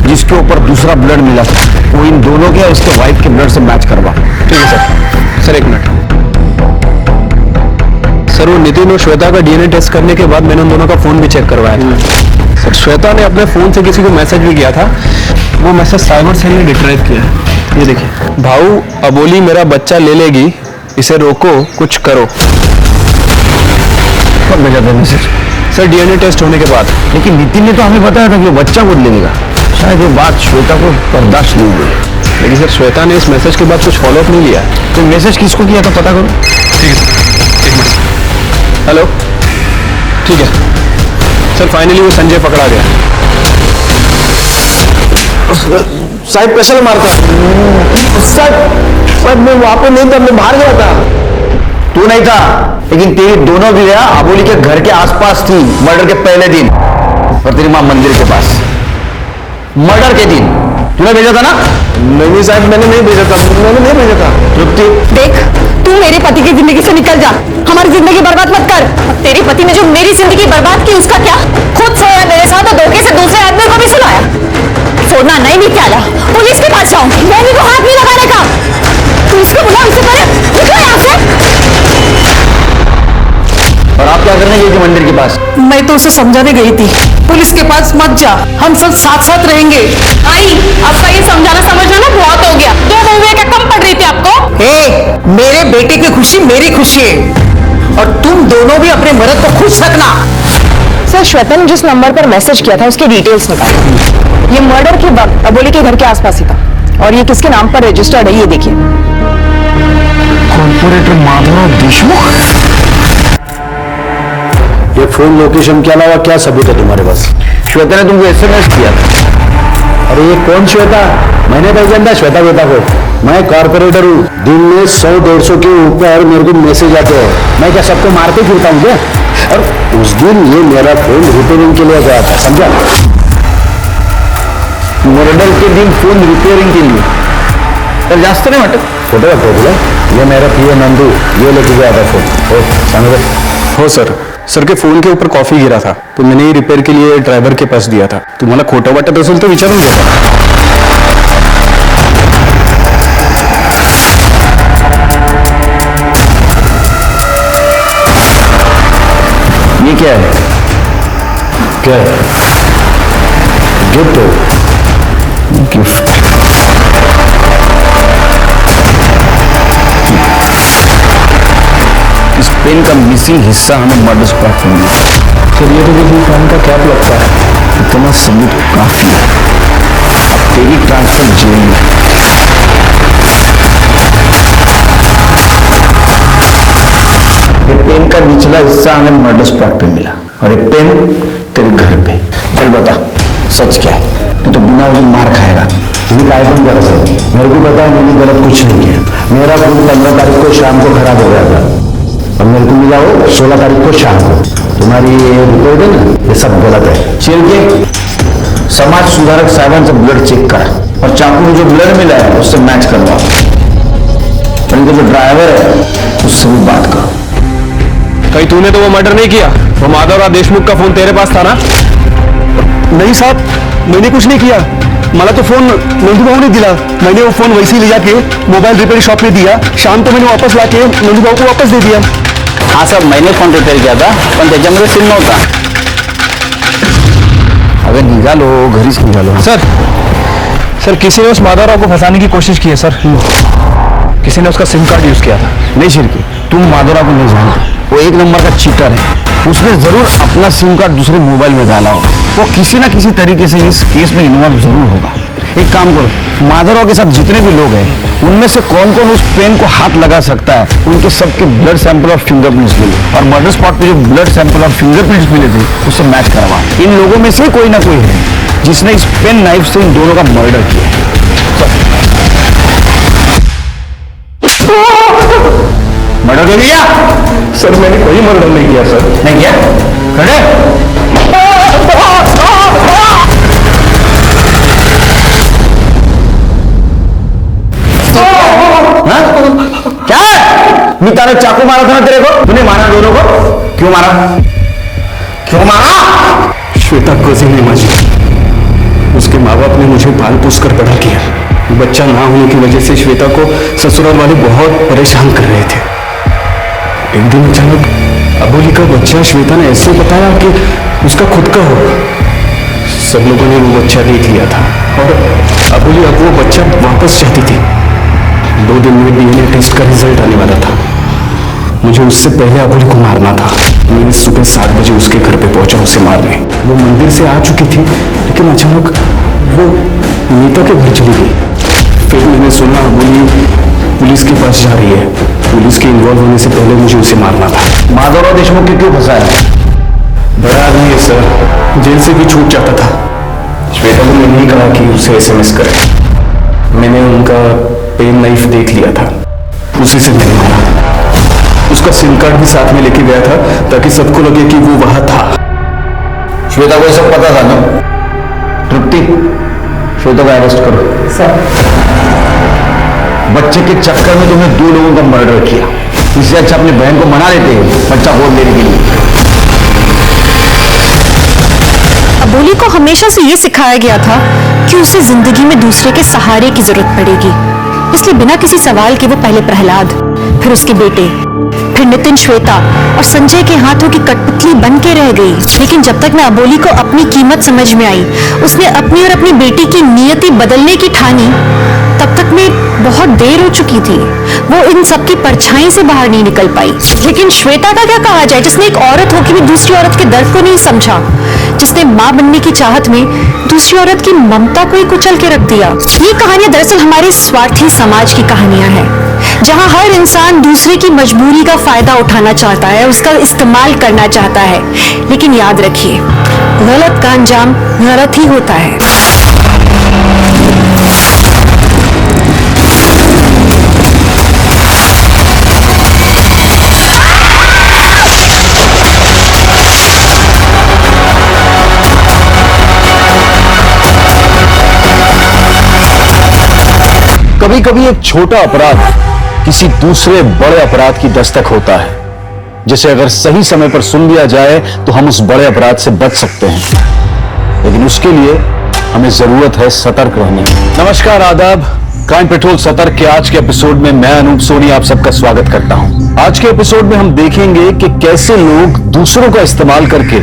जिसके ऊपर दूसरा ब्लड मिला था वो इन दोनों के और इसके वाइफ के ब्लड से मैच करवा। ठीक है सर। सर एक मिनट सर, वो नितिन और श्वेता का डीएनए टेस्ट करने के बाद मैंने उन दोनों का फोन भी चेक करवाया था। सर श्वेता ने अपने फोन से किसी को मैसेज भी किया था, वो मैसेज साइबर सेल ने डिट्राइव किया है। ये देखिए, भाऊ अबोली मेरा बच्चा ले लेगी, इसे रोको, कुछ करो। कब भेजा था मैसेज? सर डीएनए टेस्ट होने के बाद। लेकिन नितिन ने तो हमें बताया था कि वो बच्चा गोद लेगा। शायद ये बात श्वेता को बर्दाश्त नहीं हुई। लेकिन सर श्वेता ने इस मैसेज के बाद कुछ फॉलोअप नहीं लिया। तो मैसेज किसको किया था पता करो। ठीक है सर, एक मिनट। हेलो, ठीक है सर, फाइनली वो संजय पकड़ा गया। साहब कैसे मारता? साहब मैं वहां पे नहीं था, मैं बाहर गया था। तू नहीं था, लेकिन तेरी दोनों बीवियां अबोली के घर के आसपास थी मर्डर के पहले दिन और तेरी मां मंदिर के पास मर्डर के दिन। तूने भेजा था ना? नहीं साहब, मैंने नहीं भेजा था, मैंने नहीं भेजा था। तृप्ति देख, तू मेरे पति की जिंदगी से निकल जा, हमारी जिंदगी बर्बाद मत कर। तेरे पति ने जो मेरी जिंदगी बर्बाद की उसका क्या? खुद सोया मेरे साथ और धोखे से दूसरे आदमी को भी सुलाया। छोड़ना नहीं निकाला, पुलिस के पास जाऊं, मैंने को हाथ नहीं लगाने का। पुलिस को बुलाओ, इससे पहले निकलो यहाँ से। और आप क्या करने गई थी मंदिर के पास? मैं तो उसे समझाने गई थी, पुलिस के पास मत जा, हम सब साथ साथ रहेंगे। आई, आपका ये समझाना समझना ना बहुत हो गया। 2 महीने क्या कम पड़ रही थी आपको? ए, मेरे बेटे की खुशी मेरी खुशी है और तुम दोनों भी अपने मर्द को खुश रखना। सर श्वेता ने जिस नंबर पर मैसेज किया था उसकी डिटेल्स निकाली। ये मर्डर के वक्त अबोली के घर के आसपास ही था और ये किसके नाम पर रजिस्टर्ड है ये देखिए। कॉर्पोरेटर माधव देशमुख। ये फोन लोकेशन के अलावा क्या सबूत है तुम्हारे पास? श्वेता ने तुमको एसएमएस किया था। अरे ये कौन श्वेता? मैंने पहचाना श्वेता को। मैं कॉर्पोरेटर हूँ, दिन में 100-150 के ऊपर मेरे को मैसेज आते हैं। मैं क्या सबको मारते फिरता हूँ क्या? और उस दिन ये मेरा फोन रिपेयरिंग के लिए गया था, समझा? मर्डर के दिन फोन रिपेयरिंग के लिए तर जास्त नहीं वाटत? फोटो दाखव तुला, ये मेरा पीए नंदू ये लेके गया था फोन। हो सांग रे. हो सर के फोन के ऊपर कॉफी गिरा था तो मैंने ही रिपेयर के लिए ड्राइवर के पास दिया था। तुम्हाला खोटं वाटत असेल तो विचारून घ्या। ये क्या है? क्या है? गिफ्ट हो? गिफ्ट इस पेन का मिसिंग हिस्सा हमें मर्डर स्पॉट पर मिला। चलिए तो किसी फोन का क्या लगता है? इतना सबूत काफी है। अब तेरी ट्रांसफर जेल में। ये पेन का निचला हिस्सा हमें मर्डर स्पॉट पे मिला और एक पेन तेरे घर पे। चल बता सच क्या है? तू तो बिना वजह मार खाएगा। तुझे काय पण गरज है? मेरे को पता है मैंने गलत कुछ नहीं किया। मेरा फोन 15 तारीख को शाम को खराब हो गया था। और मेरे को मिला हो 16 तारीख को शाम को। तुम्हारी ये रिपोर्ट है ना, ये सब गलत है। चल के समाज सुधारक साहबान से ब्लड चेक करा और चाकू में जो ब्लड मिला है उससे मैच करवा। और इनका जो ड्राइवर है उससे भी बात करो। कहीं तूने तो वो मर्डर नहीं किया? वो माधवराव देशमुख का फोन तेरे पास था ना? नहीं साहब, मैंने कुछ नहीं किया। मला तो फोन नंदूबाबू ने दिला। मैंने वो फोन वैसे ही ले जाके मोबाइल रिपेयर शॉप में दिया। शाम को मैंने वापस लाके नंदूबाबू को वापस दे दिया। हाँ सर, मैंने फोन रिपेयर किया था, पण त्याच्यामध्ये सिम नव्हता। अगर निघालो घरीच निघालो। सर किसी ने उस माधवराव को फंसाने की कोशिश की है सर। किसी ने उसका सिम कार्ड यूज किया था। नहीं शिरके, तुम माधवराव को नहीं जानते। वो एक नंबर का चीटर है। उसने जरूर अपना सिम कार्ड दूसरे मोबाइल में डाला हो। वो किसी ना किसी तरीके से इस केस में इन्वॉल्व जरूर होगा। एक काम करो, माधवराव के साथ जितने भी लोग हैं उनमें से कौन कौन उस पेन को हाथ लगा सकता है, उनके सबके ब्लड सैंपल और फिंगरप्रिंट्स मिले और मर्डर स्पॉट पे जो ब्लड सैंपल और फिंगरप्रिंट्स मिले थे उससे मैच करवा। इन लोगों में से कोई ना कोई है जिसने इस पेन नाइफ से इन दोनों का मर्डर किया। मर्डर कर दिया? सर मैंने कोई मर्डर नहीं किया सर। नहीं किया? खड़े क्या? मीता ने चाकू मारा था ना तेरे को? तूने मारा दोनों को? क्यों मारा? क्यों मारा? श्वेता कोजिंग ने माजी, उसके माँ बाप ने मुझे पाल पोस कर बड़ा किया। बच्चा ना होने की वजह से श्वेता को ससुराल वाले बहुत परेशान कर रहे थे। एक दिन अचानक अबोली का बच्चा श्वेता ने ऐसे बताया कि उसका खुद का हो। सब लोगों ने वो बच्चा देख लिया था और अबोली अब वो बच्चा वापस चाहती थी। 2 दिन में DNA टेस्ट का रिजल्ट आने वाला था। मुझे उससे पहले अबोली को मारना था। मैं सुबह 7 बजे उसके घर पे पहुंचा उसे मारने। वो मंदिर से आ चुकी थी, लेकिन अचानक वो नीता के घर चली गई। फिर मैंने सुना अबोली पुलिस के पास जा रही है। पुलिस के इन्वॉल्व होने से पहले मुझे उसे मारना था। माधवराव देशमुख के क्यों फंसाया? बड़ा आदमी है सर, जेल से भी छूट जाता था। श्वेता को मैंने नहीं कहा कि उसे SMS करे। मैंने उनका पेन नाइफ देख लिया था, उसी से मैंने मारा। उसका सिम कार्ड भी साथ में लेके गया था ताकि सबको लगे कि वो वहां था। श्वेता को ये सब पता था ना? तृप्ति, श्वेता को अरेस्ट करो। सर, बच्चे के चक्कर में तुमने 2 लोगों का मर्डर किया। इससे अच्छा अपनी बहन को मना लेते हैं बच्चा गोद लेने के लिए। अबोली को हमेशा से ये सिखाया गया था कि उसे जिंदगी में दूसरे के सहारे की जरूरत पड़ेगी, इसलिए बिना किसी सवाल के वो पहले प्रहलाद, फिर उसके बेटे, फिर नितिन, श्वेता और संजय के हाथों की कठपुतली बन के रह गई। लेकिन जब तक मैं अबोली को अपनी कीमत समझ में आई, उसने अपनी और अपनी बेटी की नियति बदलने की ठानी, तब तक मैं बहुत देर हो चुकी थी। वो इन सब की परछाई से बाहर नहीं निकल पाई। लेकिन श्वेता का क्या कहा जाए, जिसने एक औरत होकर भी दूसरी औरत के दर्द को नहीं समझा, जिसने माँ बनने की चाहत में दूसरी औरत की ममता को ही कुचल के रख दिया। ये कहानियां दरअसल हमारे स्वार्थी समाज की कहानियां हैं, जहां हर इंसान दूसरे की मजबूरी का फायदा उठाना चाहता है, उसका इस्तेमाल करना चाहता है। लेकिन याद रखिए, गलत का अंजाम गलत ही होता है। कभी कभी एक छोटा अपराध किसी दूसरे बड़े अपराध की दस्तक होता है, जिसे अगर सही समय पर सुन लिया जाए तो हम उस बड़े अपराध से बच सकते हैं। लेकिन उसके लिए हमें जरूरत है सतर्क रहने की। नमस्कार, आदाब। क्राइम पेट्रोल सतर्क के आज के एपिसोड में मैं अनूप सोनी आप सबका स्वागत करता हूं। आज के एपिसोड में हम देखेंगे कि कैसे लोग दूसरों का इस्तेमाल करके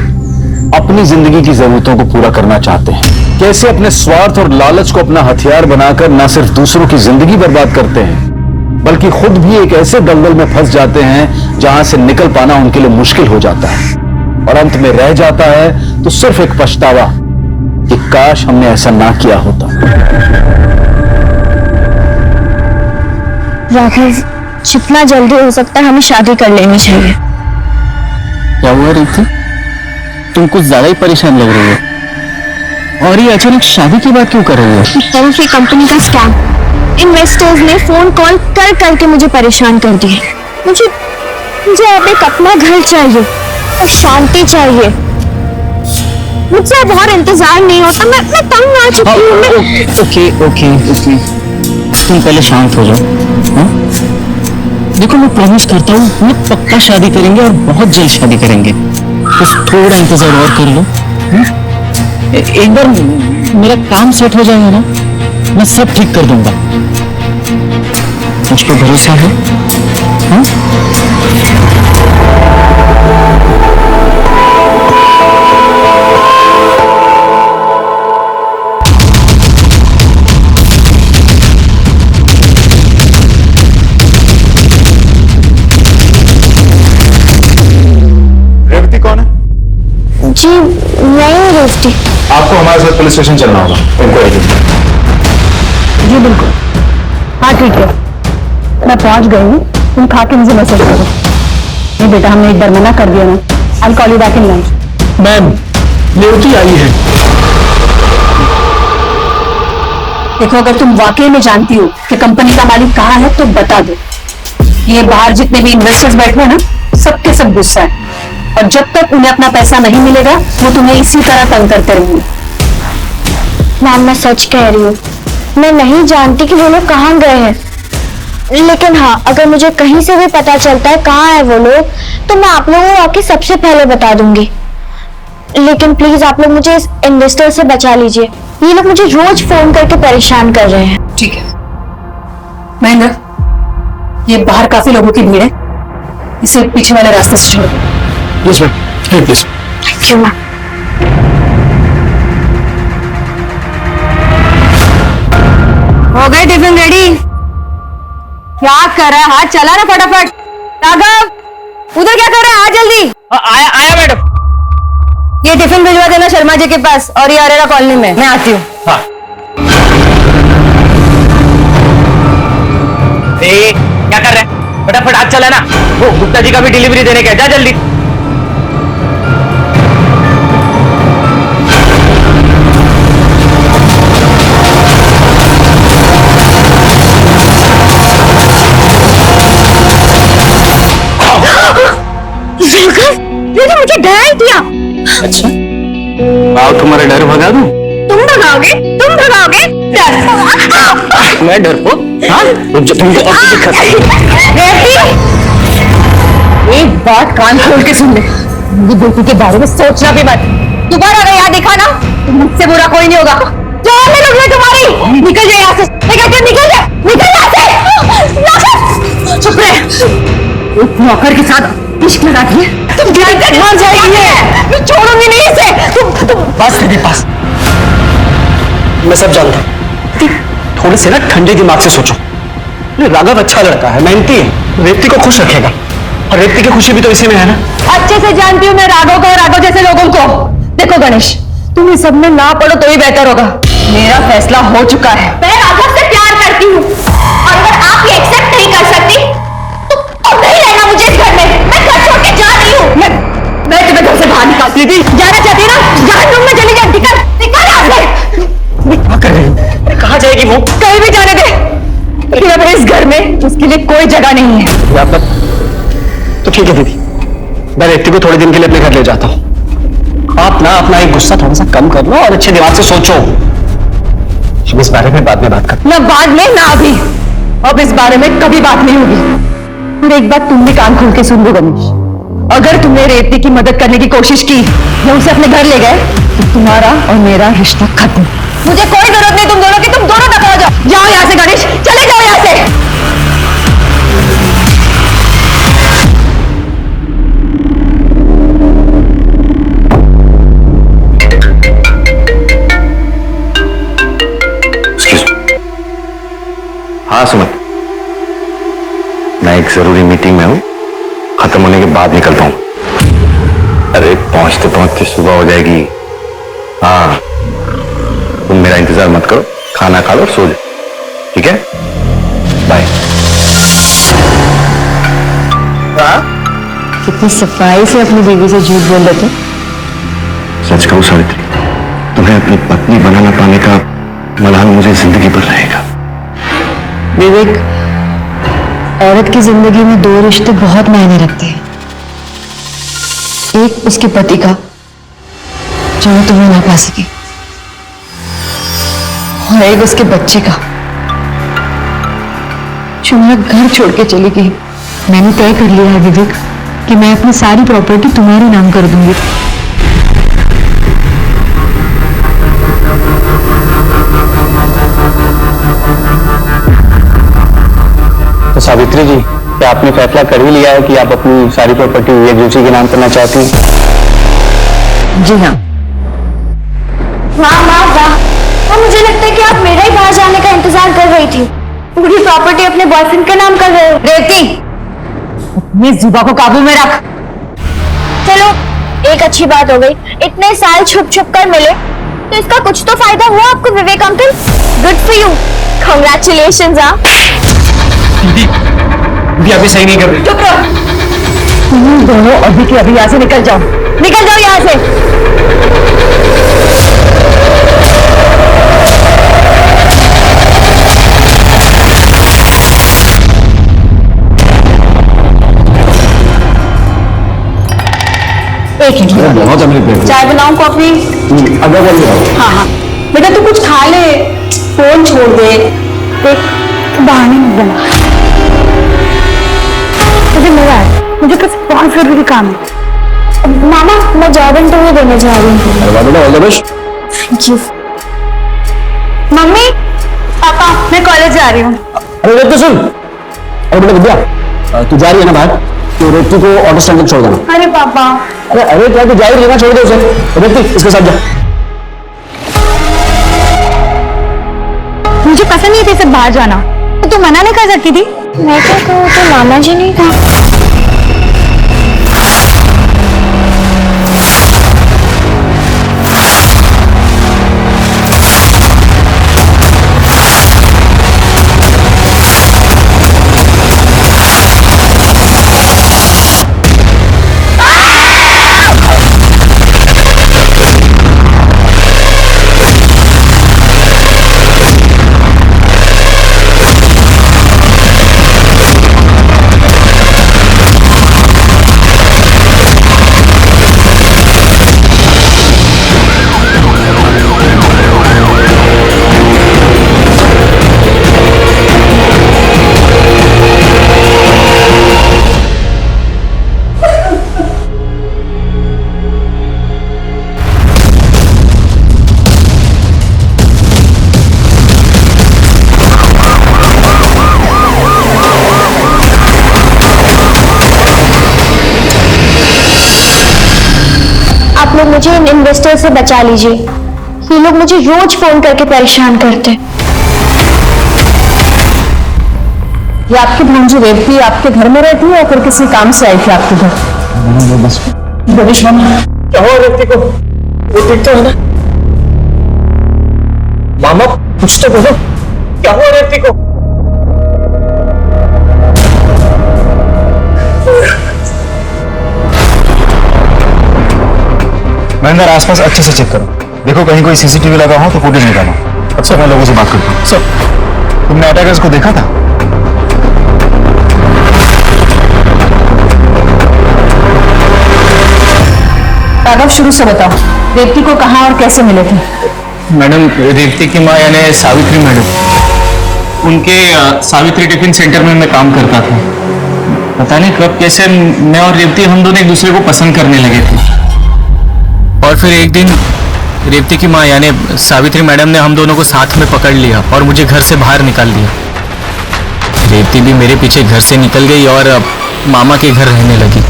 अपनी जिंदगी की जरूरतों को पूरा करना चाहते हैं, कैसे अपने स्वार्थ और लालच को अपना हथियार बनाकर न सिर्फ दूसरों की जिंदगी बर्बाद करते हैं, बल्कि खुद भी एक ऐसे दलदल में फंस जाते हैं जहां से निकल पाना उनके लिए मुश्किल हो जाता है। और अंत में रह जाता है तो सिर्फ एक पछतावा कि काश हमने ऐसा ना किया होता। राघव, जितना जल्दी हो सकता है हमें शादी कर लेनी चाहिए। क्या हुआ रीति? तुम कुछ ज्यादा ही परेशान लग रही हो। और ये अचानक शादी की बात क्यों कर रही हो? इस तरह से कंपनी का स्कैम, इन्वेस्टर्स ने फोन कॉल कर करके मुझे परेशान कर दिए। मुझे मुझे अब एक अपना घर चाहिए और शांति चाहिए। मुझसे अब और इंतजार नहीं होता। मैं तंग आ चुकी हूँ। ओके ओके ओके, तुम पहले शांत हो जाओ। हाँ? देखो मैं प्रॉमिस करता हूँ, हम पक्का शादी करेंगे और बहुत जल्द शादी करेंगे। बस थोड़ा इंतजार और कर लो। एक बार मेरा काम सेट हो जाएगा ना, मैं सब ठीक कर दूंगा। मुझ पर भरोसा है? हाँ? रेवती कौन है? जी मैं हूँ रेवती। आपको हमारे साथ पुलिस स्टेशन चलना होगा, इंक्वायरी के लिए। जी बिल्कुल, हाँ ठीक है, मैं पहुंच गई हूँ। तुम खा के मुझे मैसेज करो। नहीं बेटा, हमने एक बार मना कर दिया ना। I call you back in lunch. Ma'am, Revathi आई है। देखो, अगर तुम वाकई में जानती हो कि कंपनी का मालिक कहाँ है तो बता दो। ये बाहर जितने भी इन्वेस्टर्स बैठे हैं ना, सबके सब गुस्सा है, और जब तक उन्हें अपना पैसा नहीं मिलेगा वो तुम्हें इसी तरह तंग करते रहेंगे। मैम मैं सच कह रही हूँ, मैं नहीं जानती कि वो लोग कहाँ गए हैं। लेकिन हाँ, अगर मुझे कहीं से भी पता चलता है कहाँ है वो लोग, तो मैं आप लोगों को आके सबसे पहले बता दूंगी। लेकिन प्लीज आप लोग मुझे इस इन्वेस्टर से बचा लीजिए। ये लोग मुझे रोज फोन करके परेशान कर रहे हैं। ठीक है महेंद्र, ये बाहर काफी लोगों की भीड़ है, इसे पीछे वाले रास्ते से छोड़ो। Yes ma'am, please. Thank you ma'am. हो गए टिफिन रेडी? क्या कर रहा है? हाथ चला ना फटाफट। राघव, उधर क्या कर रहा है? आ जल्दी। आया आया मैडम। ये टिफिन भिजवा देना शर्मा जी के पास, और ये अरेरा कॉलोनी में। मैं आती हूँ। हाँ। क्या कर रहे हैं? फटाफट हाथ चला ना। वो गुप्ता जी का भी डिलीवरी देने का, जा जल्दी। ये तो मुझे डरा दिया। अच्छा, आओ तुम्हारा डर भगा दूं? तुम भगाओगे? तुम भगाओगे? डर। मैं डरपोक? हाँ, तुमको दिक्कत है। एक बात कान खोल के सुन ले, मेरी बेटी के बारे में सोचना भी मत। दोबारा अगर यहाँ देखा ना तो मुझसे बुरा कोई नहीं होगा। जान लग रही तुम्हारी। निकल जाए यहाँ से। मैं कहती हूँ निकल जाए, निकल यहाँ से। चुप रहे। एक नौकर के साथ इश्क लगा दिए, तुम मर जाएगी। मैं छोड़ूंगी नहीं इसे। तुम बस तेरे पास, मैं सब जानता हूँ। थोड़े से ना ठंडे दिमाग से सोचो। राघव अच्छा लड़का है, मेहनती है, रेवती को खुश रखेगा, और रेवती की खुशी भी तो इसी में है ना। अच्छे से जानती हूँ मैं राघव को और राघव जैसे लोगों को। देखो गणेश, तुम इस सब में ना पड़ो तो ही बेहतर होगा। मेरा फैसला हो चुका है। मैं राघव से प्यार करती हूँ, और अगर आप ये एक्सेप्ट नहीं कर सकती तो नहीं रहना मुझे इस घर में। मैं घर छोड़ के जा रही हूँ। मैं तुम्हें घर से बाहर निकालती थी। जाना चाहती ना, जहन्नुम में चली जा। निकल निकल यहाँ से। क्या कर रही हो? कहाँ जाएगी वो? कहीं भी जाने दे, लेकिन अब इस घर में उसके लिए कोई जगह नहीं है। तो ठीक है दीदी, मैं रेवती को थोड़े दिन के लिए अपने घर ले जाता हूँ। आप ना अपना एक गुस्सा थोड़ा सा कम कर लो और अच्छे दिमाग से सोचो। हम इस बारे में बाद में बात करते ना बाद में ना अभी। अब इस बारे में कभी बात नहीं होगी। और एक बात तुम भी कान खोल के सुन लो गणेश, अगर तुमने रेवती की मदद करने की कोशिश की या उसे अपने घर ले गए तो तुम्हारा और मेरा रिश्ता खत्म। मुझे कोई जरूरत नहीं तुम दोनों की। तुम दोनों दफा हो जाओ। जाओ यहाँ से गणेश, चले जाओ यहाँ से। हाँ सुमन, मैं एक जरूरी मीटिंग में हूं, खत्म होने के बाद निकलता हूं। अरे पहुंचते पहुंचते सुबह हो जाएगी। हाँ, तुम मेरा इंतजार मत करो, खाना खा लो और सो जाओ, ठीक है? बाय। कितनी सफाई से अपनी बीवी से झूठ बोल रहे थे। सच कहूं सावित्री, तुम्हें अपनी पत्नी बना ना पाने का मलाल मुझे जिंदगी भर रहेगा। विवेक, औरत की जिंदगी में दो रिश्ते बहुत मायने रखते हैं। एक उसके पति का जो वो तुम्हें ना पा सके, और एक उसके बच्चे का जो मेरा घर छोड़ के चली गई। मैंने तय कर लिया है विवेक कि मैं अपनी सारी प्रॉपर्टी तुम्हारे नाम कर दूंगी। तो सावित्री जी, क्या आपने फैसला कर ही लिया है कि आप अपनी सारी प्रॉपर्टी विवेक जोशी के नाम करना चाहती हैं? जी हाँ। वाह वाह वाह, मुझे लगता है कि आप मेरा ही बाहर जाने का इंतजार कर रही थी। पूरी प्रॉपर्टी अपने बॉयफ्रेंड के नाम कर रहे हो। रेवती, अपनी जुबान को काबू में रख। चलो, एक अच्छी बात हो गई, इतने साल छुप छुप कर मिले तो इसका कुछ तो फायदा हुआ आपको Vivek uncle. Good for you, congratulations. दीदी अभी सही नहीं कर रही। चुप रहो तुम दोनों, अभी के अभी यहाँ से निकल जाओ, निकल जाओ यहाँ से। एक मिनट, बहुत अमीर पेड़। चाय बनाऊं, कॉफी? अगर हाँ हाँ बेटा, तू कुछ खा ले, फोन छोड़ दे। देख बहाने मत बना, मुझे मिला है, मुझे कुछ बहुत जरूरी काम है। मामा, मैं जॉब इंटरव्यू देने जा रही हूँ। All the best. Thank you. Mummy, पापा मैं कॉलेज जा रही हूँ। अरे रेवती सुन, अरे बेटा विद्या, तू जा रही है ना बाहर, तो रेवती को ऑटो स्टैंड तक छोड़ देना। अरे पापा, अरे अरे क्या तू जा ही रही है ना, छोड़ दे उसे। रेवती इसके साथ जा। मुझे पसंद नहीं था सब बाहर जाना, तो तू मना नहीं कर सकती थी। मैं क्या कहूँ, तो मामा जी नहीं था। आप लोग मुझे इन इन्वेस्टर से बचा लीजिए, ये लोग मुझे रोज फोन करके परेशान करते हैं। ये आपकी भांजी रेवती आपके घर में रहती है या फिर किसी काम से आई थी आपके घर? बस गणेश मामा, क्या हुआ रेवती को? वो ठीक तो है ना? मामा कुछ तो बोलो, क्या हुआ रेवती को? महेंद्र, आसपास अच्छे से चेक करो, देखो कहीं कोई सीसीटीवी लगा हो तो फुटेज निकालो। अच्छा, मैं लोगों से बात करता हूँ। सर, तुमने अटैकर्स को देखा था? राघव, शुरू से बताओ, रेवती को कहाँ और कैसे मिले थे? मैडम, रेवती की माँ यानी सावित्री मैडम, उनके सावित्री टिफिन सेंटर में मैं काम करता था। पता नहीं कब कैसे मैं और रेवती हम दोनों एक दूसरे को पसंद करने लगे थे, और फिर एक दिन रेवती की माँ यानी सावित्री मैडम ने हम दोनों को साथ में पकड़ लिया और मुझे घर से बाहर निकाल दिया। रेवती भी मेरे पीछे घर से निकल गई और मामा के घर रहने लगी।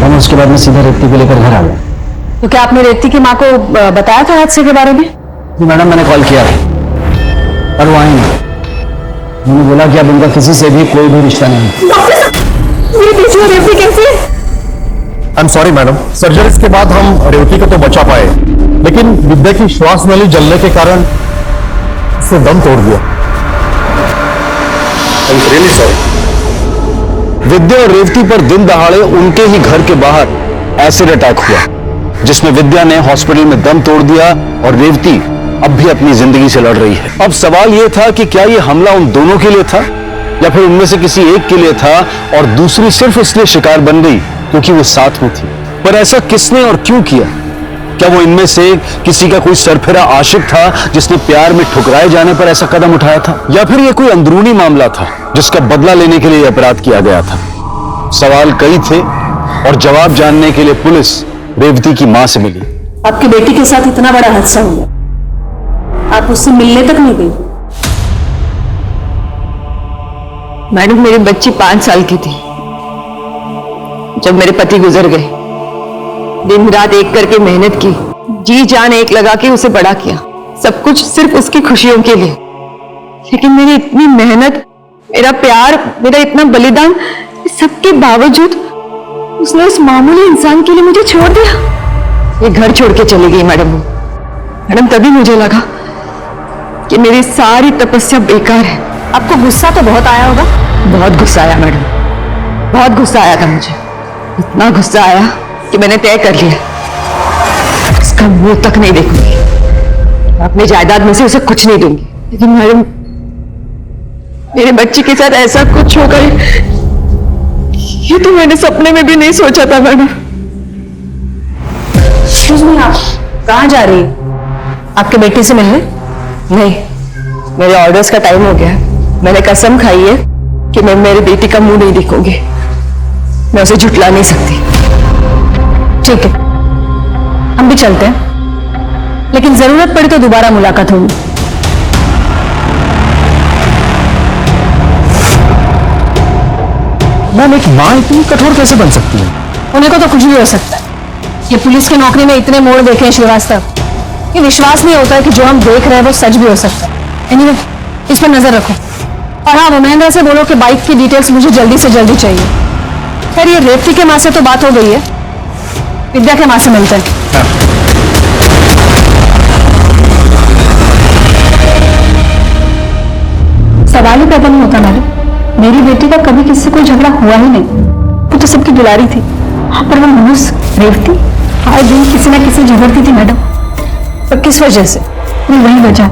और उसके बाद मैं सीधा रेवती को लेकर घर आ गया। तो क्या आपने रेवती की माँ को बताया था हादसे के बारे में? जी मैडम, मैंने कॉल किया था पर वो आई नहीं। उन्होंने बोला कि अब उनका किसी से भी कोई भी रिश्ता नहीं। रेवती कैसे? I am sorry madam, surgery के बाद हम रेवती को तो बचा पाए, लेकिन विद्या की श्वास नली जलने के कारण उसने दम तोड़ दिया। I am really sorry. Vidya और रेवती पर दिन दहाड़े उनके ही घर के बाहर एसिड अटैक हुआ, जिसमें विद्या ने हॉस्पिटल में दम तोड़ दिया और रेवती अब भी अपनी जिंदगी से लड़ रही है। अब सवाल यह था कि क्या यह हमला उन दोनों के लिए था या फिर उनमें से किसी एक के लिए था और दूसरी सिर्फ इसलिए शिकार बन गई क्योंकि वो साथ में थी। पर ऐसा किसने और क्यों किया? क्या वो इनमें से किसी का कोई सरफिरा आशिक था जिसने प्यार में ठुकराए जाने पर ऐसा कदम उठाया था, या फिर यह कोई अंदरूनी मामला था जिसका बदला लेने के लिए अपराध किया गया था? सवाल कई थे और जवाब जानने के लिए पुलिस रेवती की मां से मिली। आपकी बेटी के साथ इतना बड़ा हादसा हुआ, आप उससे मिलने तक नहीं गई। मैडम, मेरी बच्ची 5 साल की थी जब मेरे पति गुजर गए। दिन रात एक करके मेहनत की, जी जान एक लगा के उसे बड़ा किया, सब कुछ सिर्फ उसकी खुशियों के लिए। लेकिन मेरी इतनी मेहनत, मेरा प्यार, मेरा इतना बलिदान, सबके बावजूद उसने उस मामूली इंसान के लिए मुझे छोड़ दिया। ये घर छोड़ के चली गई मैडम, तभी मुझे लगा कि मेरी सारी तपस्या बेकार है। आपको गुस्सा तो बहुत आया होगा? बहुत गुस्सा आया मैडम, बहुत गुस्सा आया था मुझे। इतना गुस्सा आया कि मैंने तय कर लिया उसका मुंह तक नहीं देखूंगी, अपनी जायदाद में से उसे कुछ नहीं दूंगी। लेकिन मैडम, मेरे बच्चे के साथ ऐसा कुछ होगा ये तो मैंने सपने में भी नहीं सोचा था मैडम। आप कहाँ जा रही है? आपके बेटे से मिलने? नहीं, मेरे ऑर्डर्स का टाइम हो गया है। मैंने कसम खाई है कि मैं मेरी बेटी का मुंह नहीं दिखाऊंगी, मैं उसे झुठला नहीं सकती। ठीक है, हम भी चलते हैं, लेकिन जरूरत पड़ी तो दोबारा मुलाकात होगी। मैम, एक मां इतनी कठोर कैसे बन सकती है? उन्हें को तो कुछ भी हो सकता है। ये पुलिस की नौकरी में इतने मोड़ देखे हैं श्रीवास्तव, ये विश्वास नहीं होता है कि जो हम देख रहे हैं वो सच भी हो सकता है। एनीवे, इस पर नजर रखो। और हाँ, महेंद्र से बोलो कि बाइक की डिटेल्स मुझे जल्दी से जल्दी चाहिए। खैर, ये रेवती के माँ से तो बात हो गई है, विद्या के माँ से मिलते हैं। सवाल ही पैदा नहीं होता मैडम, मेरी बेटी का कभी किसी से कोई झगड़ा हुआ ही नहीं। वो तो सबकी दुलारी थी। हाँ, पर वो मनुष्य रेवती हर दिन किसी ना किसी झगड़ती थी मैडम। पर किस वजह से? वही वजह,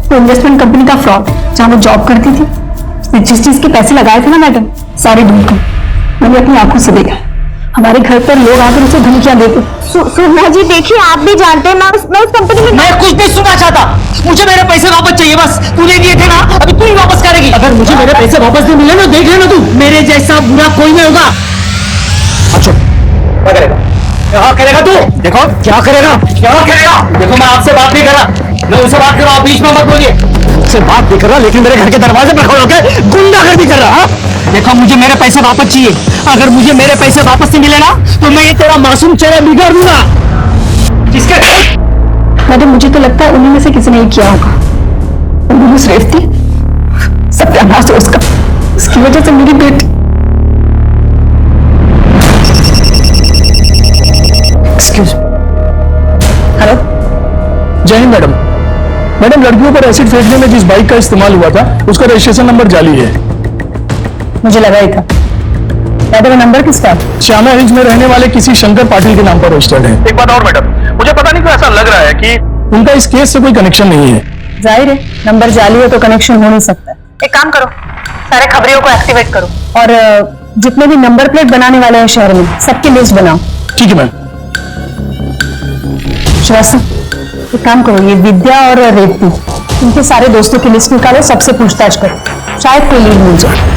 वो इन्वेस्टमेंट कंपनी का फ्रॉड जहाँ वो जॉब करती थी। उसने जिस चीज के पैसे लगाए थे ना मैडम, सारे डूब गए। मैंने अपनी आंखों से देखा। हमारे घर पर लोग आकर उसे धमकियां देते। सुरभा जी, देखिए, आप भी जानते हैं मैं उस कंपनी में। मैं कुछ नहीं सुनना चाहता, मुझे मेरे पैसे वापस चाहिए बस। तूने दिए थे ना, अभी तू ही वापस करेगी। अगर मुझे मेरे पैसे वापस नहीं मिले ना, देख लेना तू, मेरे जैसा बुरा कोई नहीं होगा। अच्छा, क्या करेगा? क्या करेगा तू? देखो क्या करेगा, क्या करेगा? देखो, मैं आपसे बात नहीं कर रहा, मैं उनसे बात कर रहा हूँ, बीच में मत बोलिए। उससे बात नहीं कर रहा, लेकिन मेरे घर के दरवाजे पर खड़े होकर गुंडागर्दी कर रहा। देखो, मुझे मेरे पैसे वापस चाहिए। अगर मुझे मेरे पैसे वापस नहीं मिले ना, तो मैं ये तेरा मासूम चेहरा बिगाड़ दूंगा। किसके? मैडम, मुझे तो लगता है उन्हीं में से किसी ने किया होगा। मनुष्य रेवती, सत्यानाश है उसका, उसकी वजह से मेरी बेटी। एक्सक्यूज। हेलो, जय हिंद मैडम। मैडम, लड़कियों पर एसिड फेंकने में जिस बाइक का इस्तेमाल हुआ था उसका रजिस्ट्रेशन नंबर जाली है। मुझे लगा ही था। मैडम, नंबर किसका? श्यामा हिल्स में रहने वाले किसी शंकर पाटिल के नाम पर रजिस्टर्ड है। एक बात और मैडम, मुझे पता नहीं क्यों ऐसा लग रहा है कि उनका इस केस से कोई कनेक्शन नहीं है। जाहिर है, नंबर जाली है तो कनेक्शन हो नहीं सकता। एक काम करो, सारे खबरियों को एक्टिवेट करो और जितने भी नंबर प्लेट बनाने वाले हैं शहर में, सबकी लिस्ट बनाओ। ठीक है मैम। श्रीवास्तव, एक काम करो, ये विद्या और रेवती, इनके सारे दोस्तों की लिस्ट निकालो, सबसे पूछताछ करो, शायद कोई लीड मिल जाए।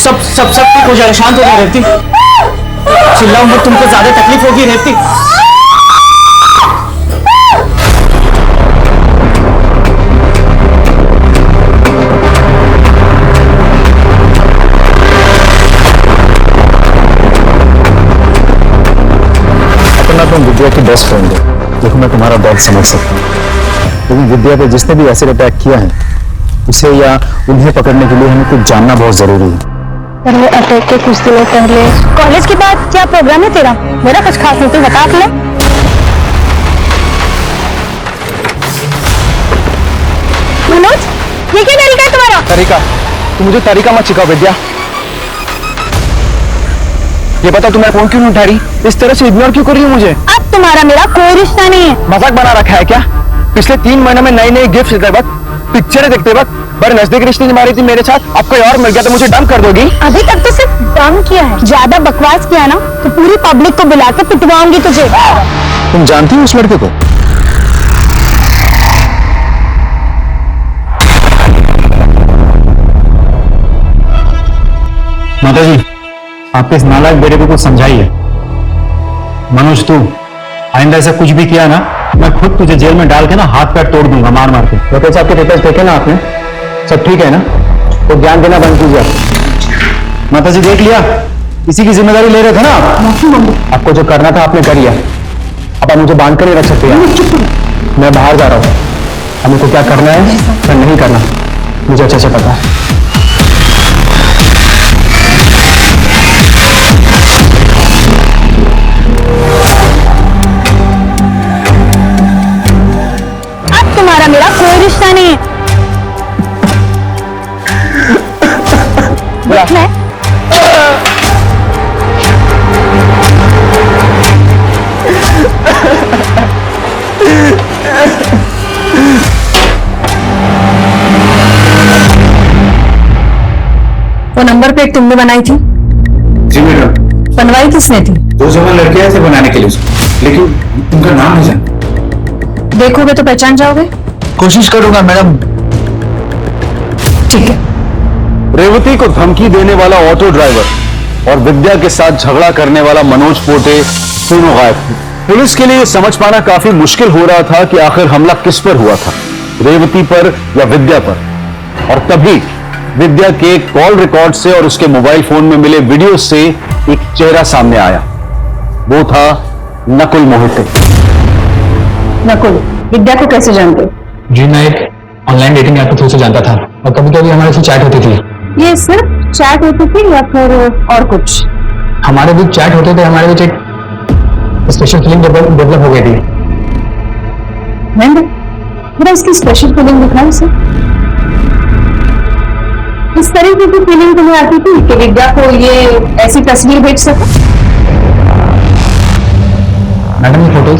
सब ठीक हो जाएगा, शांत हो जाए रेवती। चिल्लाऊंगा तुमको ज्यादा तकलीफ होगी रेवती। बेस्ट फ्रेंड हो, देखो मैं तुम्हारा दर्द समझ सकता हूँ, लेकिन विद्या पे जिसने भी एसिड अटैक किया है उसे या उन्हें पकड़ने के लिए हमें कुछ जानना बहुत जरूरी है। पर वो अटैक के कुछ दिनों पहले कॉलेज के बाद क्या प्रोग्राम है तेरा? मेरा कुछ खास नहीं, तू बता ले। मनोज, ये क्या तरीका है तुम्हारा? तरीका? तुम मुझे तरीका मत सिखाओ विद्या। ये बता तुम्हें फोन क्यों नहीं उठा रही? इस तरह से इग्नोर क्यों कर रही हो मुझे? अब तुम्हारा मेरा कोई रिश्ता नहीं है। मजाक बना रखा है क्या? पिछले 3 महीनों में नए नए गिफ्ट देते वक्त, पिक्चरें देखते वक्त बड़े नजदीक रिश्ते निभा रही थी मेरे साथ, अब कोई और मिल गया तो मुझे डंप कर दोगी? अभी तक तो सिर्फ डम किया है, ज्यादा बकवास किया ना तो पूरी पब्लिक को बुला के पिटवाऊंगी तुझे। तुम जानती हो उस लड़के को? माता जी, आपके इस नालायक बेटे को कुछ समझाइए। मनोज, तू आइंदा ऐसा कुछ भी किया ना, मैं खुद तुझे जेल में डाल के ना हाथ पैर तोड़ दूंगा मार मार के। वकील साहब के पेपर्स देखे ना आपने? सब ठीक है ना? तो ज्ञान देना बंद कीजिए आप। माता जी देख लिया, इसी की जिम्मेदारी ले रहे थे ना आप? आपको जो करना था आपने कर लिया, अब आप मुझे बांध कर नहीं रख सकते हैं। मैं बाहर जा रहा हूँ, अब मुझको क्या करना है क्या नहीं करना मुझे अच्छे से पता है। तुम्हारा मेरा कोई रिश्ता नहीं है। मैं वो नंबर प्लेट तुमने बनाई थी? जी मैडम। बनवाई किसने थी? 2 जवान लड़के आए थे बनाने के लिए उसको, लेकिन उनका नाम नहीं जानता। देखोगे तो पहचान जाओगे? कोशिश करूंगा मैडम। ठीक है। रेवती को धमकी देने वाला ऑटो ड्राइवर और विद्या के साथ झगड़ा करने वाला मनोज पोटे दोनों गायब थे। पुलिस के लिए यह समझ पाना काफी मुश्किल हो रहा था कि आखिर हमला किस पर हुआ था, रेवती पर या विद्या पर। और तभी विद्या के कॉल रिकॉर्ड से और उसके मोबाइल फोन में मिले वीडियो से एक चेहरा सामने आया। वो था नकुल मोहिते। नकुल, विद्या को कैसे जानते हो? जी मैं एक ऑनलाइन डेटिंग ऐप के थ्रू से जानता था और कभी कभी हमारे से चैट होती थी। ये सिर्फ चैट होती थी या फिर और कुछ? हमारे बीच चैट होते थे, हमारे बीच एक स्पेशल फीलिंग डेवलप हो गई थी। मेरा इसकी स्पेशल फीलिंग दिखाई इसे। इस तरीके की फीलिंग तुम्हें आती थी कि विद्या को ये ऐसी तस्वीर भेज सको? मैडम ये फोटोज?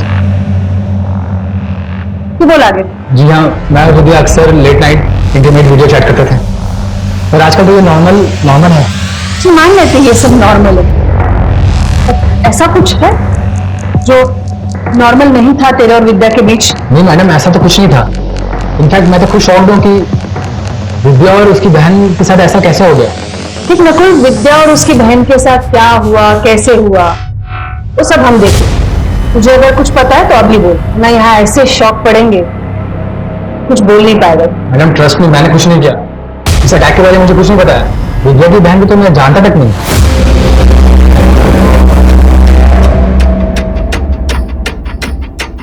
तू बोल आगे। जी हाँ, मैं और विद्या अक्सर late night internet video chat करते थे, पर आजकल तो ये नॉर्मल है। जी मान लेते ये सब नॉर्मल है, ऐसा कुछ है जो नॉर्मल नहीं था तेरे और विद्या के बीच? नहीं मैडम, ऐसा तो कुछ नहीं था। इनफैक्ट मैं तो खुद शॉक्ड हूँ कि विद्या और उसकी बहन के साथ ऐसा कैसे हो गया। ठीक नकुल, विद्या और उसकी बहन के साथ क्या हुआ, कैसे हुआ, वो सब हम देखें। तुझे अगर कुछ पता है तो अभी बोल, ना यहाँ ऐसे शॉक पड़ेंगे कुछ बोल नहीं पाएगा। मैडम ट्रस्ट मी, मैंने कुछ नहीं किया। इस अटैक के बारे में मुझे कुछ नहीं पता है। विद्या की बहन को तो मैं जानता तक नहीं।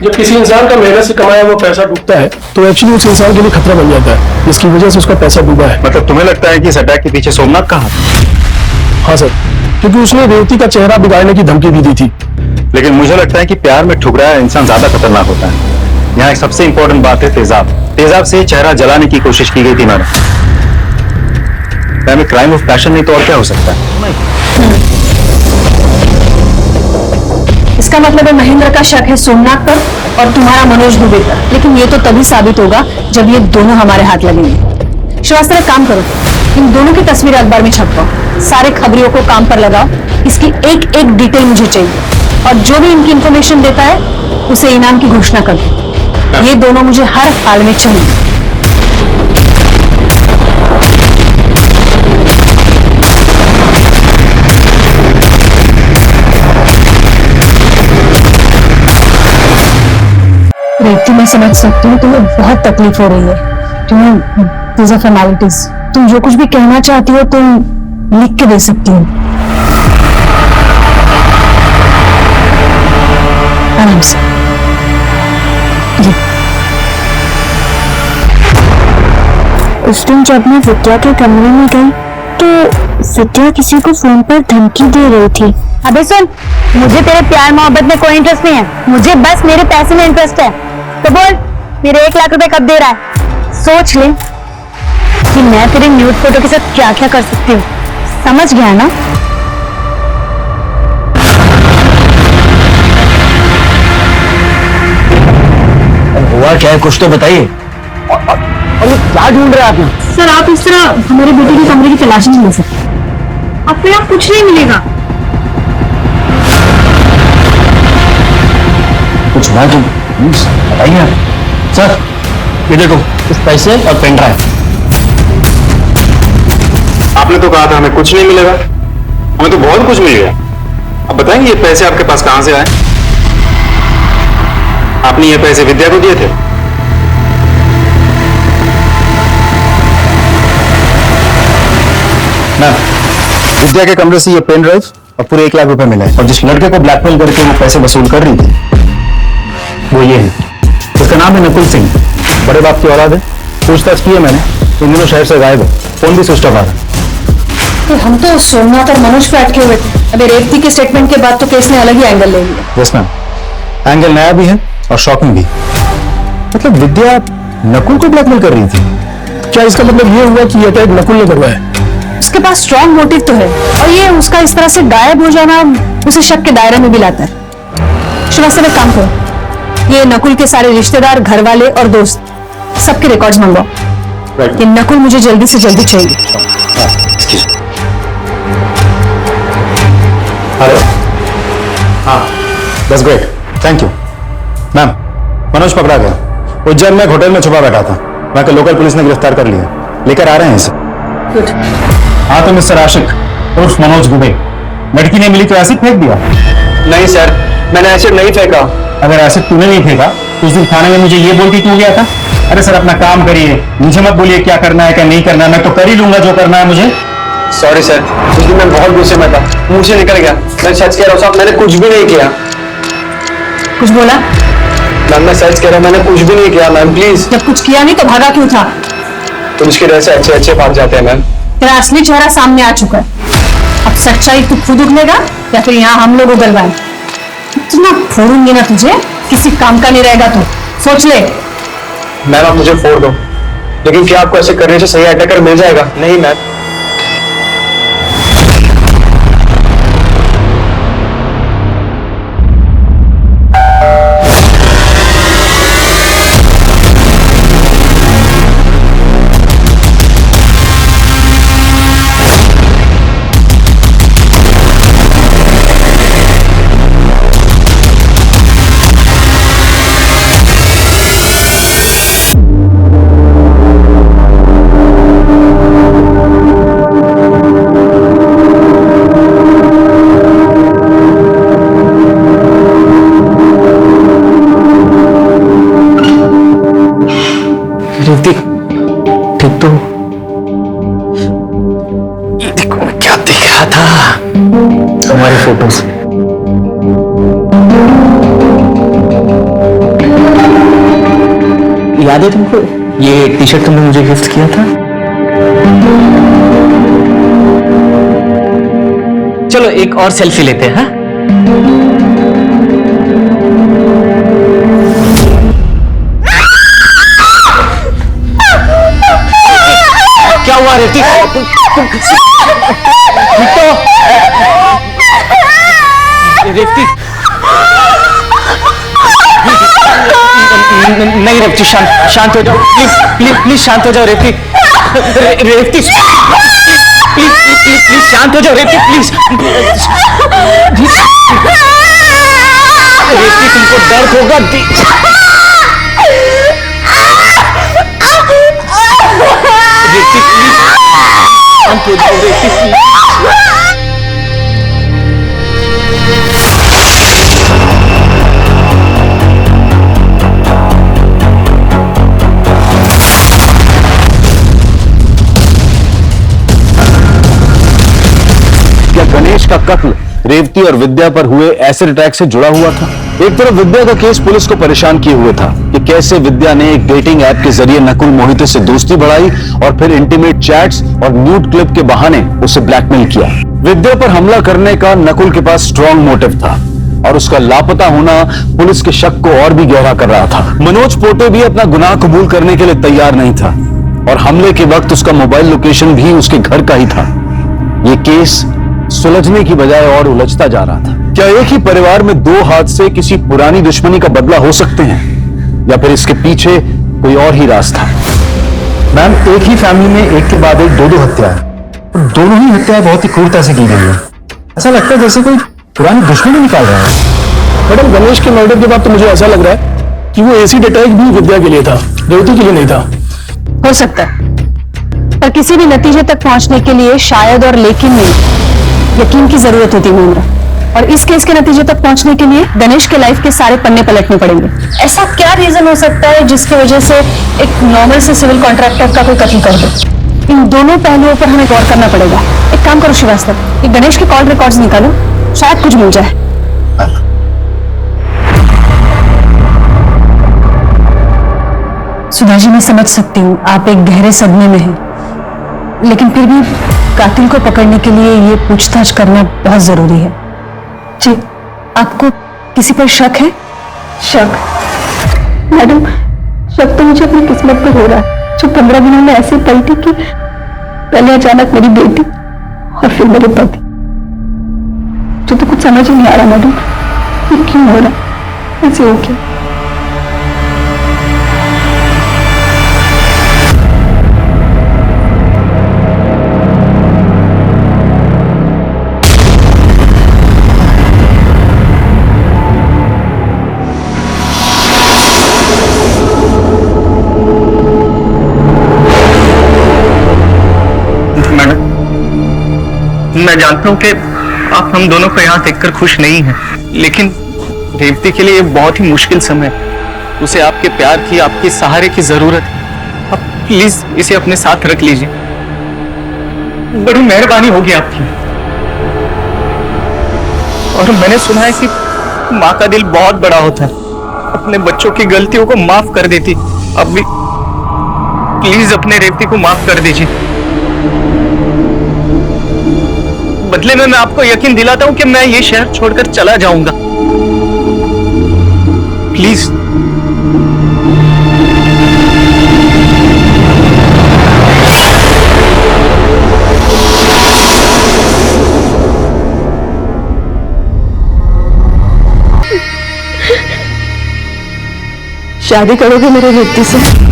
जब किसी इंसान का मेहनत से कमाया हुआ पैसा डूबता है तो एक्चुअली उस इंसान के लिए खतरा बन जाता है, जिसकी वजह से उसका पैसा डूबा है। मतलब तुम्हें लगता है कि इस अटैक के पीछे सोमनाथ का हाथ? हाँ सर, क्योंकि उसने रेवती का चेहरा बिगाड़ने की धमकी भी दी थी। लेकिन मुझे लगता है कि प्यार में ठुकराया इंसान ज्यादा खतरनाक होता है। यहाँ एक सबसे इंपॉर्टेंट बात है तेजाब। तेजाब से चेहरा जलाने की कोशिश की गई थी मैडम। क्राइम ऑफ पैशन नहीं तो और क्या हो सकता है? इसका मतलब है महेंद्र का शक है सोमनाथ पर और तुम्हारा मनोज दुबे पर। लेकिन ये तो तभी साबित होगा जब ये दोनों हमारे हाथ लगेंगे। श्रीवास्तव एक काम करो, इन दोनों की तस्वीर अखबार में छपवाओ, सारे खबरियों को काम पर लगाओ, इसकी एक एक डिटेल मुझे चाहिए और जो भी इनकी इंफॉर्मेशन देता है उसे इनाम की घोषणा कर दो। ये दोनों मुझे हर हाल में चाहिए। रेवती, मैं समझ सकती हूँ तुम्हें बहुत तकलीफ हो रही है। तुम्हें फॉर्मेलिटीज, तुम जो कुछ भी कहना चाहती हो तुम लिख के दे सकती हो आराम से। उस दिन जब मैं विद्या के कमरे में गई तो विद्या किसी को फोन पर धमकी दे रही थी। अबे सुन, मुझे तेरे प्यार मोहब्बत में कोई इंटरेस्ट नहीं है, मुझे बस मेरे पैसे में इंटरेस्ट है। तो बोल, मेरे 1 लाख रुपए कब दे रहा है? सोच ले कि मैं तेरे न्यूड फोटो के साथ क्या क्या कर सकती हूँ। समझ गया ना? हुआ क्या है, कुछ तो बताइए। और ये क्या ढूंढ रहे हैं आप? सर आप इस तरह हमारे बेटे के कमरे की तलाशी नहीं ले सकते, आपको यहाँ कुछ नहीं मिलेगा। कुछ हुआ तो बताइए आप। सर ये देखो, कुछ पैसे और पेन ड्राइव। आपने तो कहा था हमें कुछ नहीं मिलेगा, हमें तो बहुत कुछ मिल गया। अब बताएंगे ये पैसे आपके पास कहां से आए? आपने ये पैसे विद्या को दिए थे? मैम, विद्या के कमरे से ये पेन ड्राइव और पूरे 1 लाख रुपए मिले हैं। और जिस लड़के को ब्लैकमेल करके वो पैसे वसूल कर रही थी वो ये है। उसका नाम है नकुल सिंह, बड़े बाप की औलाद है। पूछताछ की है मैंने, इन दिनों शहर से गायब है, फोन भी स्विच ऑफ आ रहा है। तो हम तो सोमनाथ और मनोज पे अटके हुए थे। अबे रेवती के स्टेटमेंट के बाद तो केस ने अलग ही एंगल ले लिया। यस मैम, एंगल नया भी है और शॉकिंग भी। मतलब विद्या नकुल को ब्लैकमेल कर रही थी? क्या इसका मतलब ये हुआ कि ये अटैक नकुल ने करवाया? उसके पास स्ट्रॉन्ग मोटिव तो है, और ये उसका इस तरह से गायब हो जाना उसे शक के दायरे में भी लाता है। श्रीवास्तव एक काम करो, ये नकुल के सारे रिश्तेदार, घर वाले और दोस्त सबके रिकॉर्ड्स मंगवाओ। ये नकुल मुझे जल्दी से जल्दी चाहिए। हेलो, हाँ, that's great, thank you. Ma'am, Manoj पकड़ा गया। उज्जैन में एक होटल में छुपा बैठा था, वहां के लोकल पुलिस ने गिरफ्तार कर लिया, लेकर आ रहे हैं इसे। गुड। हाँ तो मिस्टर आशिक उर्फ मनोज दुबे, लड़की ने मिली तो एसिड फेंक दिया? नहीं सर, मैंने एसिड नहीं फेंका। अगर एसिड तूने नहीं फेंका तो उस दिन थाने में मुझे ये बोल के क्यों गया था? अरे सर अपना काम करिए, मुझे मत बोलिए क्या करना है क्या नहीं करना है, मैं तो कर ही लूंगा जो करना है मुझे। सॉरी सर, उस दिन मैं बहुत गुस्से में था, मुंह से निकल गया। मैं सच कह रहा हूँ साहब, मैंने कुछ भी नहीं किया। कुछ बोला? मैम मैं सच कह रहा हूँ, मैंने कुछ भी नहीं किया मैम, प्लीज। जब कुछ किया नहीं तो भागा क्यों था? पुलिस के डर से अच्छे अच्छे भाग जाते हैं मैम। तेरा असली चेहरा सामने आ चुका है। अब सच्चाई तू खुद उगलेगा या फिर यहाँ हम लोग उगलवाएं? इतना फोड़ूंगी ना तुझे, किसी काम का नहीं रहेगा। तू सोच ले। मैम आप मुझे फोड़ दो, लेकिन क्या आपको ऐसे करने से सही अटैकर मिल जाएगा? नहीं मैम। ठीक तो ये देखो मैं क्या देख रहा था, हमारे फोटोज। याद है तुमको ये टी शर्ट तुमने मुझे गिफ्ट किया था? चलो एक और सेल्फी लेते हैं। हाँ क्या हुआ रेवती? रेवती नहीं रेवती, शांत हो जाओ प्लीज प्लीज प्लीज शांत हो जाओ रेवती। रेवती प्लीज प्लीज शांत हो जाओ रेवती प्लीज। रेवती तुमको दर्द होगा। रेवती प्लीज शांत हो जाओ रेवती प्लीज। क्या गणेश का कत्ल रेवती और विद्या पर हुए एसिड अटैक से जुड़ा हुआ था? एक तरफ विद्या का केस पुलिस को परेशान किए हुए था कि कैसे विद्या ने एक डेटिंग ऐप के जरिए नकुल मोहिते से दोस्ती बढ़ाई और फिर इंटीमेट चैट्स और न्यूड क्लिप के बहाने उसे ब्लैकमेल किया। विद्या पर हमला करने का नकुल के पास स्ट्रॉन्ग मोटिव था और उसका लापता होना पुलिस के शक को और भी गहरा कर रहा था। मनोज पोटे भी अपना गुनाह कबूल करने के लिए तैयार नहीं था और हमले के वक्त उसका मोबाइल लोकेशन भी उसके घर का ही था। यह केस सुलझने की बजाय और उलझता जा रहा था। क्या एक ही परिवार में दो हाथ से किसी पुरानी दुश्मनी का बदला हो सकते हैं या फिर इसके पीछे कोई और ही राज था? मैम, एक ही फैमिली में एक के बाद एक दो हत्याएं, दोनों ही हत्याएं बहुत ही क्रूरता से की गई है। ऐसा लगता है जैसे कोई पुरानी दुश्मनी निकाल रहा है। मैडम, गणेश के मर्डर के बाद तो मुझे ऐसा लग रहा है कि वो एसिड अटैक भी विद्या के लिए था, रेवती के लिए नहीं था। हो सकता है, पर किसी भी नतीजे तक पहुंचने के लिए शायद और लेकिन नहीं, यकीन की जरूरत होती है मुंद्रा। और इस केस के नतीजे तक पहुंचने के लिए गणेश के लाइफ के सारे पन्ने पलटने पड़ेंगे। ऐसा क्या रीजन हो सकता है जिसकी वजह से एक नॉर्मल से सिविल कॉन्ट्रैक्टर का कोई कत्ल कर दे? इन दोनों पहलुओं पर हमें गौर करना पड़ेगा। एक काम करो श्रीवास्तव, ये गणेश के कॉल रिकॉर्ड्स निकालो, शायद कुछ मिल जाए। सुधा जी, मैं समझ सकती हूँ आप एक गहरे सदमे में हैं, लेकिन फिर भी कातिल को पकड़ने के लिए ये पूछताछ करना बहुत जरूरी है। जी, आपको किसी पर शक है? शक? मैडम, शक तो मुझे अपनी किस्मत पे हो रहा है, जो 15 दिनों में ऐसे पलटी कि पहले अचानक मेरी बेटी और फिर मेरे पति। जो तो कुछ समझ ही नहीं आ रहा मैडम, ये क्यों हो रहा, ऐसे हो क्या? मैं जानता हूँ कि आप हम दोनों को यहाँ देखकर खुश नहीं हैं, लेकिन रेवती के लिए ये बहुत ही मुश्किल समय है। उसे आपके प्यार की, आपके सहारे की जरूरत है। आप प्लीज इसे अपने साथ रख लीजिए, बड़ी मेहरबानी होगी आपकी। और मैंने सुना है कि माँ का दिल बहुत बड़ा होता है, अपने बच्चों की गलतियों को माफ कर देती। अब भी प्लीज अपने रेवती को माफ कर दीजिए। बदले में मैं आपको यकीन दिलाता हूं कि मैं ये शहर छोड़कर चला जाऊंगा। प्लीज। शादी करोगे मेरे रेवती से?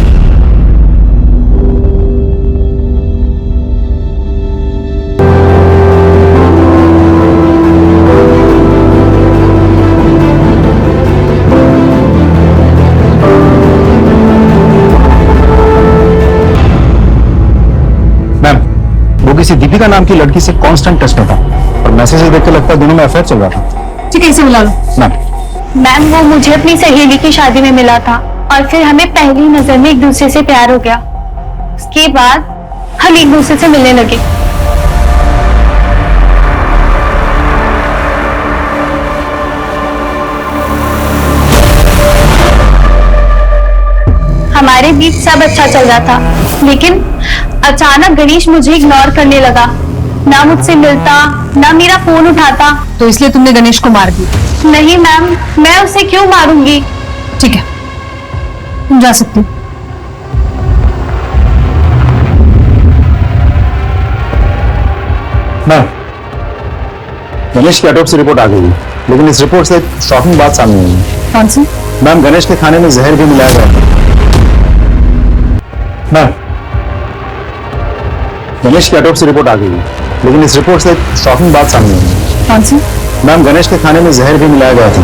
किसी दीपिका नाम की लड़की से कांस्टेंट टच में था और मैसेज देख के लगता है दोनों में अफेयर चल रहा था। ठीक है, इसे मिला लो। मैम, वो मुझे अपनी सहेली की शादी में मिला था और फिर हमें पहली नजर में एक दूसरे से प्यार हो गया। उसके बाद हम एक दूसरे से मिलने लगे। हमारे बीच सब अच्छा चल रहा था, लेकिन अचानक गणेश मुझे इग्नोर करने लगा। ना मुझसे मिलता, ना मेरा फोन उठाता। तो इसलिए तुमने गणेश को मार दिया? नहीं मैम, मैं उसे क्यों मारूंगी? ठीक है, तुम जा सकती हो। मैम, गणेश की ऑटोप्सी रिपोर्ट आ गई है, लेकिन इस रिपोर्ट से एक शॉकिंग बात सामने आई है। कौन सी? मैम, गणेश के खाने में जहर भी मिलाया गया था। मैम, गणेश की ऑटोप्सी रिपोर्ट आ गई है, लेकिन इस रिपोर्ट से एक शॉकिंग बात सामने आई है। कौन सी? मैम, गणेश के खाने में जहर भी मिलाया गया था।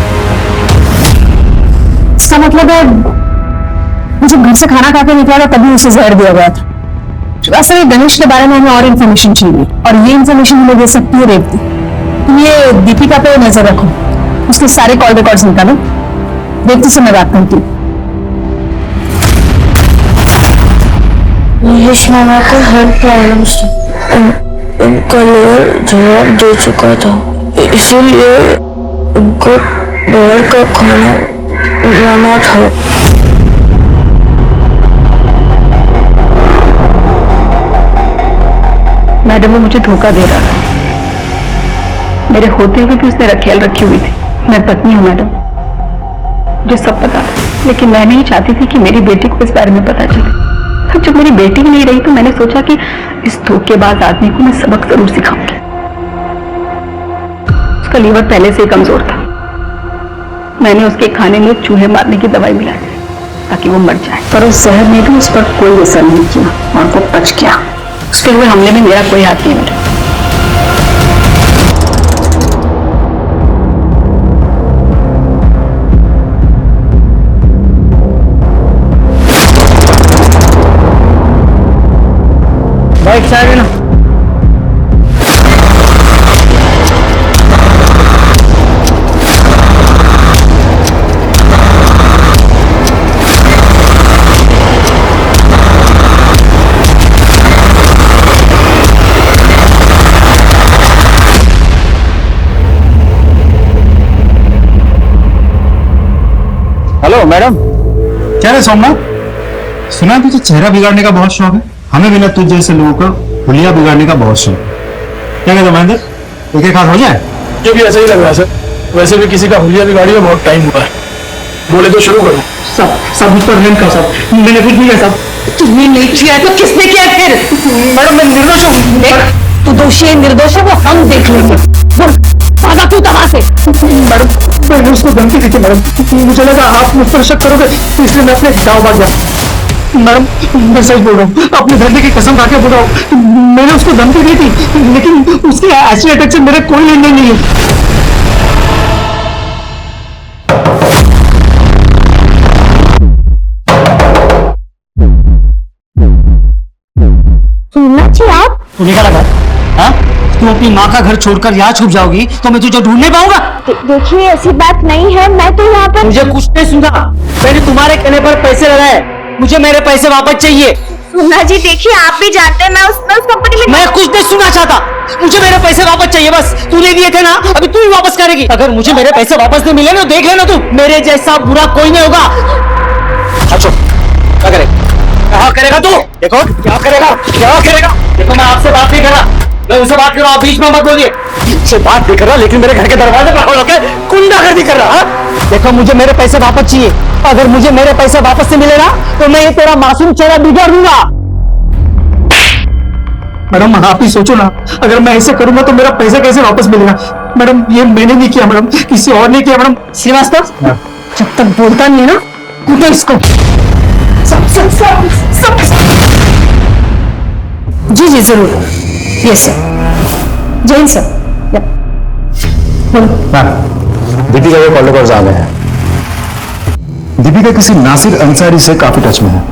इसका मतलब है वो जब घर से खाना खा के निकला था तभी उसे जहर दिया गया था। असल में गणेश के बारे में हमें और इन्फॉर्मेशन चाहिए और ये इन्फॉर्मेशन हमें दे सकती है रेवती। तुम ये दीपिका पे नजर रखो, उसके सारे कॉल रिकॉर्ड्स निकालो। रेवती से मैं बात करती हूँ। महेश मामा को हर प्रॉब्लम से उनका लॉयर जवाब दे चुका था, इसीलिए उनको बाहर का खाना लाना था। मैडम वो मुझे धोखा दे रहा था। मेरे होते हुए भी उसने ख्याल रखी हुई थी। मैं पत्नी हूँ मैडम, मुझे सब पता था, लेकिन मैं नहीं चाहती थी कि मेरी बेटी को इस बारे में पता चले। जब मेरी बेटी ही नहीं रही तो मैंने सोचा कि इस धोखेबाज आदमी को मैं सबक जरूर सिखाऊंगी। उसका लीवर पहले से ही कमजोर था। मैंने उसके खाने में चूहे मारने की दवाई मिला दी ताकि वो मर जाए, पर उस जहर ने भी उस पर कोई असर नहीं किया और वो बच गया। उसके हुए हमले में मेरा कोई हाथ नहीं मेरा। बाइक साइड है ना। Hello madam. क्या है सोमनाथ, सुना है तुझे चेहरा बिगाड़ने का बहुत शौक है। हमें भी ना तुझ जैसे लोगों का हुलिया बिगाड़ने का बहुत शौक। क्या कहते महेंद्र, एक एक हाथ हो जाए? ये भी ऐसा ही लग रहा है सर। वैसे भी किसी का हुलिया बिगाड़ी में बहुत टाइम हुआ है। बोले तो शुरू करो। सब मुझ पर रैंक का साहब, मैंने कुछ नहीं किया साहब। तुमने नहीं किया तो किसने किया फिर? मैडम मैं निर्दोष हूँ। देख, तू दोषी है निर्दोष है वो हम देख लेंगे। भागा तू वहां से। मैडम मैंने उसको धमकी दी थी मैडम, मुझे लगा आप मुझ पर शक करोगे इसलिए मैं अपने गाँव भाग गया। मैडम मैं सच बोल रहा हूँ, अपने धरने की कसम खा के बोल रहा हूँ, मैंने उसको धमकी दी थी, लेकिन उसके एसिड अटैक से मेरा कोई लेन देन नहीं है। आप तुम्हें क्या लगा? हाँ, तुम अपनी माँ का घर छोड़कर यहाँ छुप जाओगी तो मैं तुझे ढूंढ नहीं पाऊंगा। देखिए ऐसी बात नहीं है, मैं तो यहाँ पर। मुझे कुछ नहीं सुना, मैंने तुम्हारे कहने पर पैसे लगाए, मुझे मेरे पैसे वापस चाहिए। सुना जी देखिए आप भी जानते हैं मैं उस कंपनी में। मैं कुछ नहीं सुनना चाहता, मुझे मेरे पैसे वापस चाहिए बस। तूने दिए थे ना, अभी तू ही वापस करेगी। अगर मुझे मेरे पैसे वापस नहीं मिले ना, देख लेना तू, मेरे जैसा बुरा कोई नहीं होगा। अच्छा क्या करेगा, क्या करेगा तू? देखो क्या करेगा, क्या करेगा? देखो मैं आपसे बात नहीं कर रहा, मैं उनसे बात कर रहा हूँ, बीच में मत बोलिए। मुझसे बात नहीं कर रहा, लेकिन मेरे घर के दरवाजे पर खड़ा होकर गुंडागर्दी कर रहा। देखो मुझे मेरे पैसे वापस चाहिए, अगर मुझे मेरे पैसे वापस नहीं मिलेगा तो मैं ये तेरा मासूम चेहरा बिगाड़ दूंगा। मैडम आप ही सोचो ना, अगर मैं ऐसे करूंगा तो मेरा पैसा कैसे वापस मिलेगा? मैडम ये मैंने नहीं किया मैडम, किसी और ने किया। मैडम श्रीवास्तव, जब तक बोलता नहीं है ना, कूटो इसको। सब सब सब सब जी जी जरूर, यस सर। जय हिंद सर। दीपिका के कॉल आ गए हैं। दीपिका किसी नासिर अंसारी से काफी टच में है।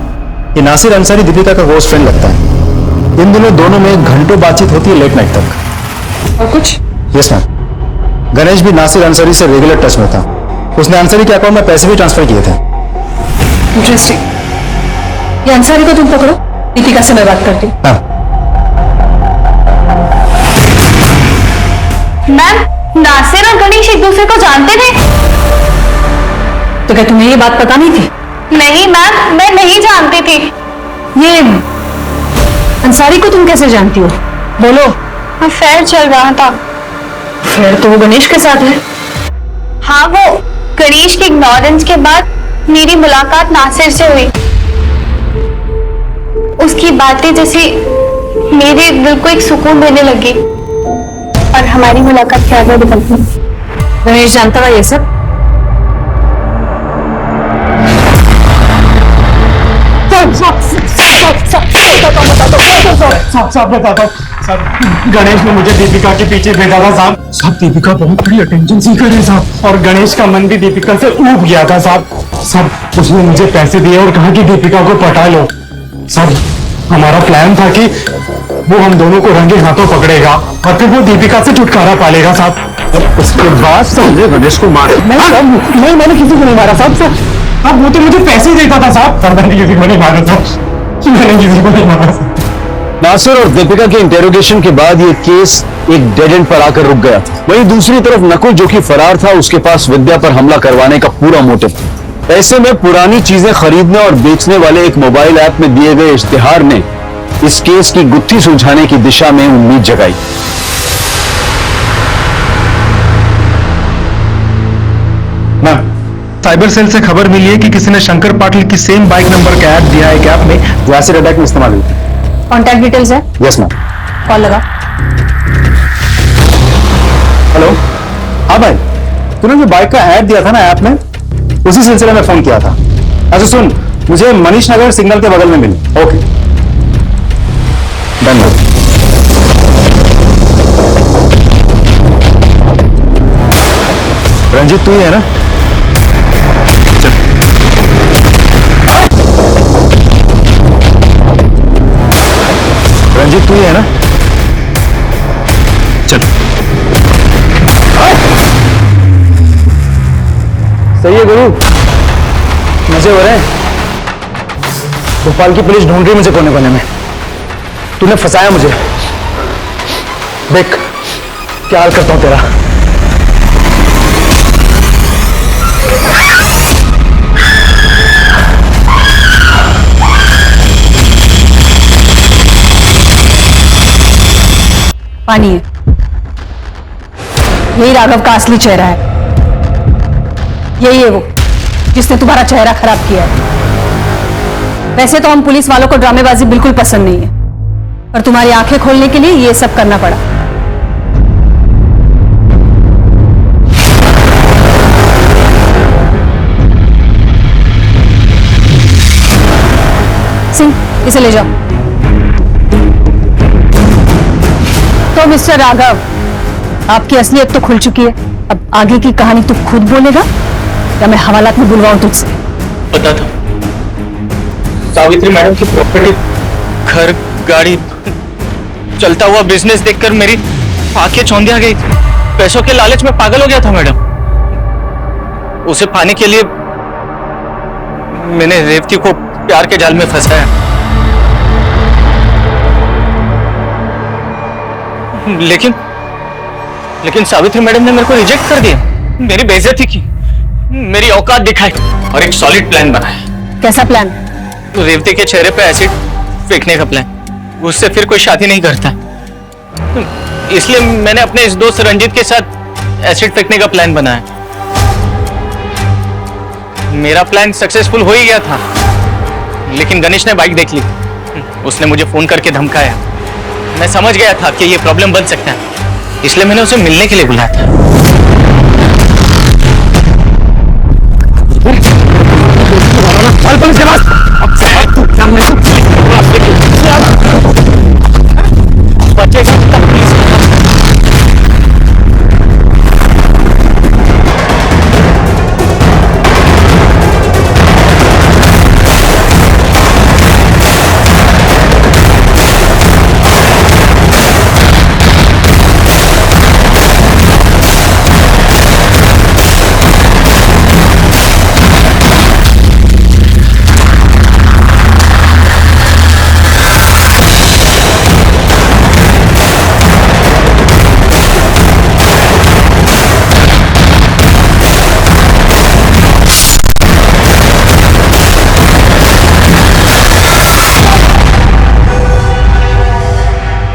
ये नासिर अंसारी दीपिका का क्लोज फ्रेंड लगता है। इन दिनों दोनों में घंटों बातचीत होती है लेट नाइट तक। और कुछ? यस मैम, गणेश भी नासिर अंसारी से रेगुलर टच में था। उसने अंसारी के अकाउंट में पैसे भी ट्रांसफर किए थे। इंटरेस्टिंग। ये अंसारी को तुम पकड़ो, दीपिका से मैं बात करती हूँ। मैम नासिर और गणेश एक दूसरे को जानते थे? तो क्या तुम्हें ये बात पता नहीं थी? नहीं मैम मैं नहीं जानती थी। ये अंसारी को तुम कैसे जानती हो? बोलो। अफेयर चल रहा था। फिर तो वो गणेश के साथ है। हाँ वो गणेश के इग्नोरेंस के बाद मेरी मुलाकात नासिर से हुई। उसकी बातें जैसे मेरे दिल को एक सुकून देने लगी और हमारी मुलाकात क्या आगे निकलती। गणेश जानता था ये सब? साहब बताता हूँ, गणेश ने मुझे दीपिका के पीछे भेजा था साहब। साहब दीपिका बहुत बड़ी अटेंशन सीकर है साहब, और गणेश का मन भी दीपिका से ऊब गया था साहब। साहब उसने मुझे पैसे दिए और कहा कि दीपिका को पटा लो। साहब हमारा प्लान था कि वो हम दोनों को रंगे हाथों पकड़ेगा और फिर वो दीपिका से छुटकारा पालेगा साहब। उसके बाद समझे गणेश को मार। मैंने किसी को नहीं मारा साहब। अब वो तो मुझे पैसे देता था साहब। मैंने किसी को नहीं मारा था, मैंने किसी को नहीं मारा। नासिर और दीपिका के इंटेरोगेशन के बाद ये केस एक डेड एंड पर आकर रुक गया। वहीं दूसरी तरफ नकुल जो कि फरार था, उसके पास विद्या पर हमला करवाने का पूरा मोटिव था। ऐसे में पुरानी चीजें खरीदने और बेचने वाले एक मोबाइल ऐप में दिए गए इश्तिहार ने इस केस की गुत्थी सुलझाने की दिशा में उम्मीद जगाई। साइबर सेल से खबर मिली है कि किसी ने शंकर पाटिल की सेम बाइक नंबर का ऐड दिया है एक ऐप में जो एसिड अटैक में इस्तेमाल हुई थी। कॉन्टैक्ट डिटेल्स है? Yes ma'am. कॉल लगा। हेलो। हाँ भाई, तूने जो बाइक का ऐड दिया था ना ऐप में, उसी सिलसिले में फोन किया था। अच्छा सुन, मुझे मनीष नगर सिग्नल के बगल में मिली। Okay done. रंजीत तू ही है ना? रंजीत तू ही है ना? चल। सही है गुरु, मजे हो रहे हैं। भोपाल की पुलिस ढूंढ रही है मुझे कोने कोने में। तूने फंसाया मुझे। देख क्या हाल करता हूं तेरा। पानी है, यही राघव का असली चेहरा है। यही है वो जिसने तुम्हारा चेहरा खराब किया है। वैसे तो हम पुलिस वालों को ड्रामेबाजी बिल्कुल पसंद नहीं है, पर तुम्हारी आंखें खोलने के लिए ये सब करना पड़ा। सिंह, इसे ले जाओ। तो मिस्टर राघव, आपकी असलियत तो खुल चुकी है। अब आगे की कहानी तू खुद बोलेगा या मैं हवालात में बुलवाऊं तुझसे? पता था सावित्री मैडम की प्रॉपर्टी, घर, गाड़ी, चलता हुआ बिजनेस देखकर मेरी आंखें चौंधिया गई थी। पैसों के लालच में पागल हो गया था मैडम। उसे पाने के लिए मैंने रेवती को प्यार के जाल में फंसाया। लेकिन सावित्री मैडम ने मेरे को रिजेक्ट कर दिया, मेरी बेइज्जती की, मेरी औकात दिखाई और एक सॉलिड प्लान बनाया। कैसा प्लान? रेवती के चेहरे पे एसिड फेंकने का प्लान। उससे फिर कोई शादी नहीं करता, इसलिए मैंने अपने इस दोस्त रंजीत के साथ एसिड फेंकने का प्लान बनाया। मेरा प्लान सक्सेसफुल हो ही गया था, लेकिन गणेश ने बाइक देख ली। उसने मुझे फोन करके धमकाया। मैं समझ गया था कि ये प्रॉब्लम बन सकता है, इसलिए मैंने उसे मिलने के लिए बुलाया था।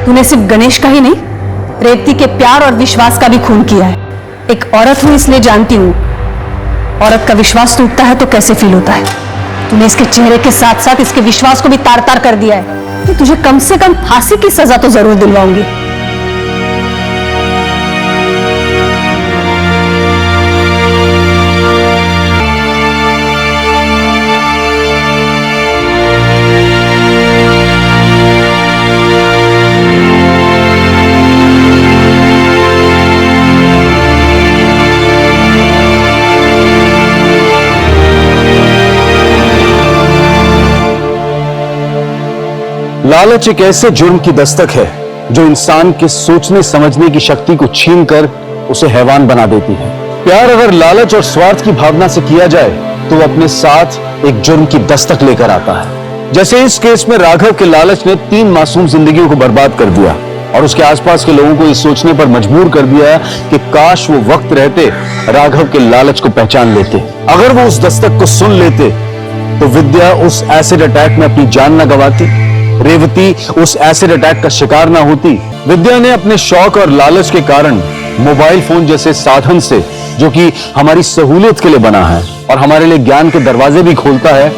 तूने सिर्फ गणेश का ही नहीं, रेवती के प्यार और विश्वास का भी खून किया है। एक औरत हूं इसलिए जानती हूं, औरत का विश्वास टूटता है तो कैसे फील होता है। तूने इसके चेहरे के साथ साथ इसके विश्वास को भी तार तार कर दिया है। तो तुझे कम से कम फांसी की सजा तो जरूर दिलवाऊंगी। लालच एक ऐसे जुर्म की दस्तक है जो इंसान के सोचने समझने की शक्ति को छीनकर उसे हैवान बना देती है। प्यार अगर लालच और स्वार्थ की भावना से किया जाए तो वो अपने साथ एक जुर्म की दस्तक लेकर आता है। जैसे इस केस में राघव के लालच ने 3 मासूम जिंदगियों को बर्बाद कर दिया और उसके आसपास के लोगों को इस सोचने पर मजबूर कर दिया कि काश वो वक्त रहते राघव के लालच को पहचान लेते। अगर वो उस दस्तक को सुन लेते तो विद्या उस एसिड अटैक में अपनी जान न गंवाती रेवती उस एसिड अटैक का शिकार ना होती। विद्या ने अपने शौक और लालच के कारण मोबाइल फोन जैसे साधन से, जो कि हमारी सहूलियत के लिए बना है और हमारे लिए ज्ञान के दरवाजे भी खोलता है,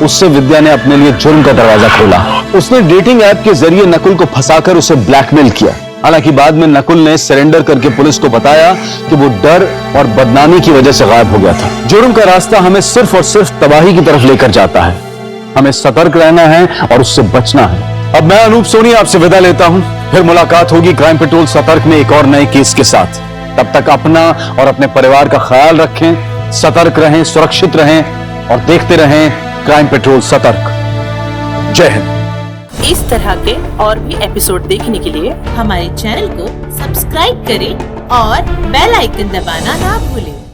उससे विद्या ने अपने लिए जुर्म का दरवाजा खोला। उसने डेटिंग ऐप के जरिए नकुल को फंसाकर उसे ब्लैकमेल किया। हालांकि बाद में नकुल ने सरेंडर करके पुलिस को बताया कि वो डर और बदनामी की वजह से गायब हो गया था। जुर्म का रास्ता हमें सिर्फ और सिर्फ तबाही की तरफ लेकर जाता है। हमें सतर्क रहना है और उससे बचना है। अब मैं अनूप सोनी आपसे विदा लेता हूं। फिर मुलाकात होगी क्राइम पेट्रोल सतर्क में एक और नए केस के साथ। तब तक अपना और अपने परिवार का ख्याल रखें, सतर्क रहें, सुरक्षित रहें और देखते रहें क्राइम पेट्रोल सतर्क। जय हिंद। इस तरह के और भी एपिसोड देखने के लिए हमारे चैनल को सब्सक्राइब करें और बेल आइकन दबाना ना भूलें।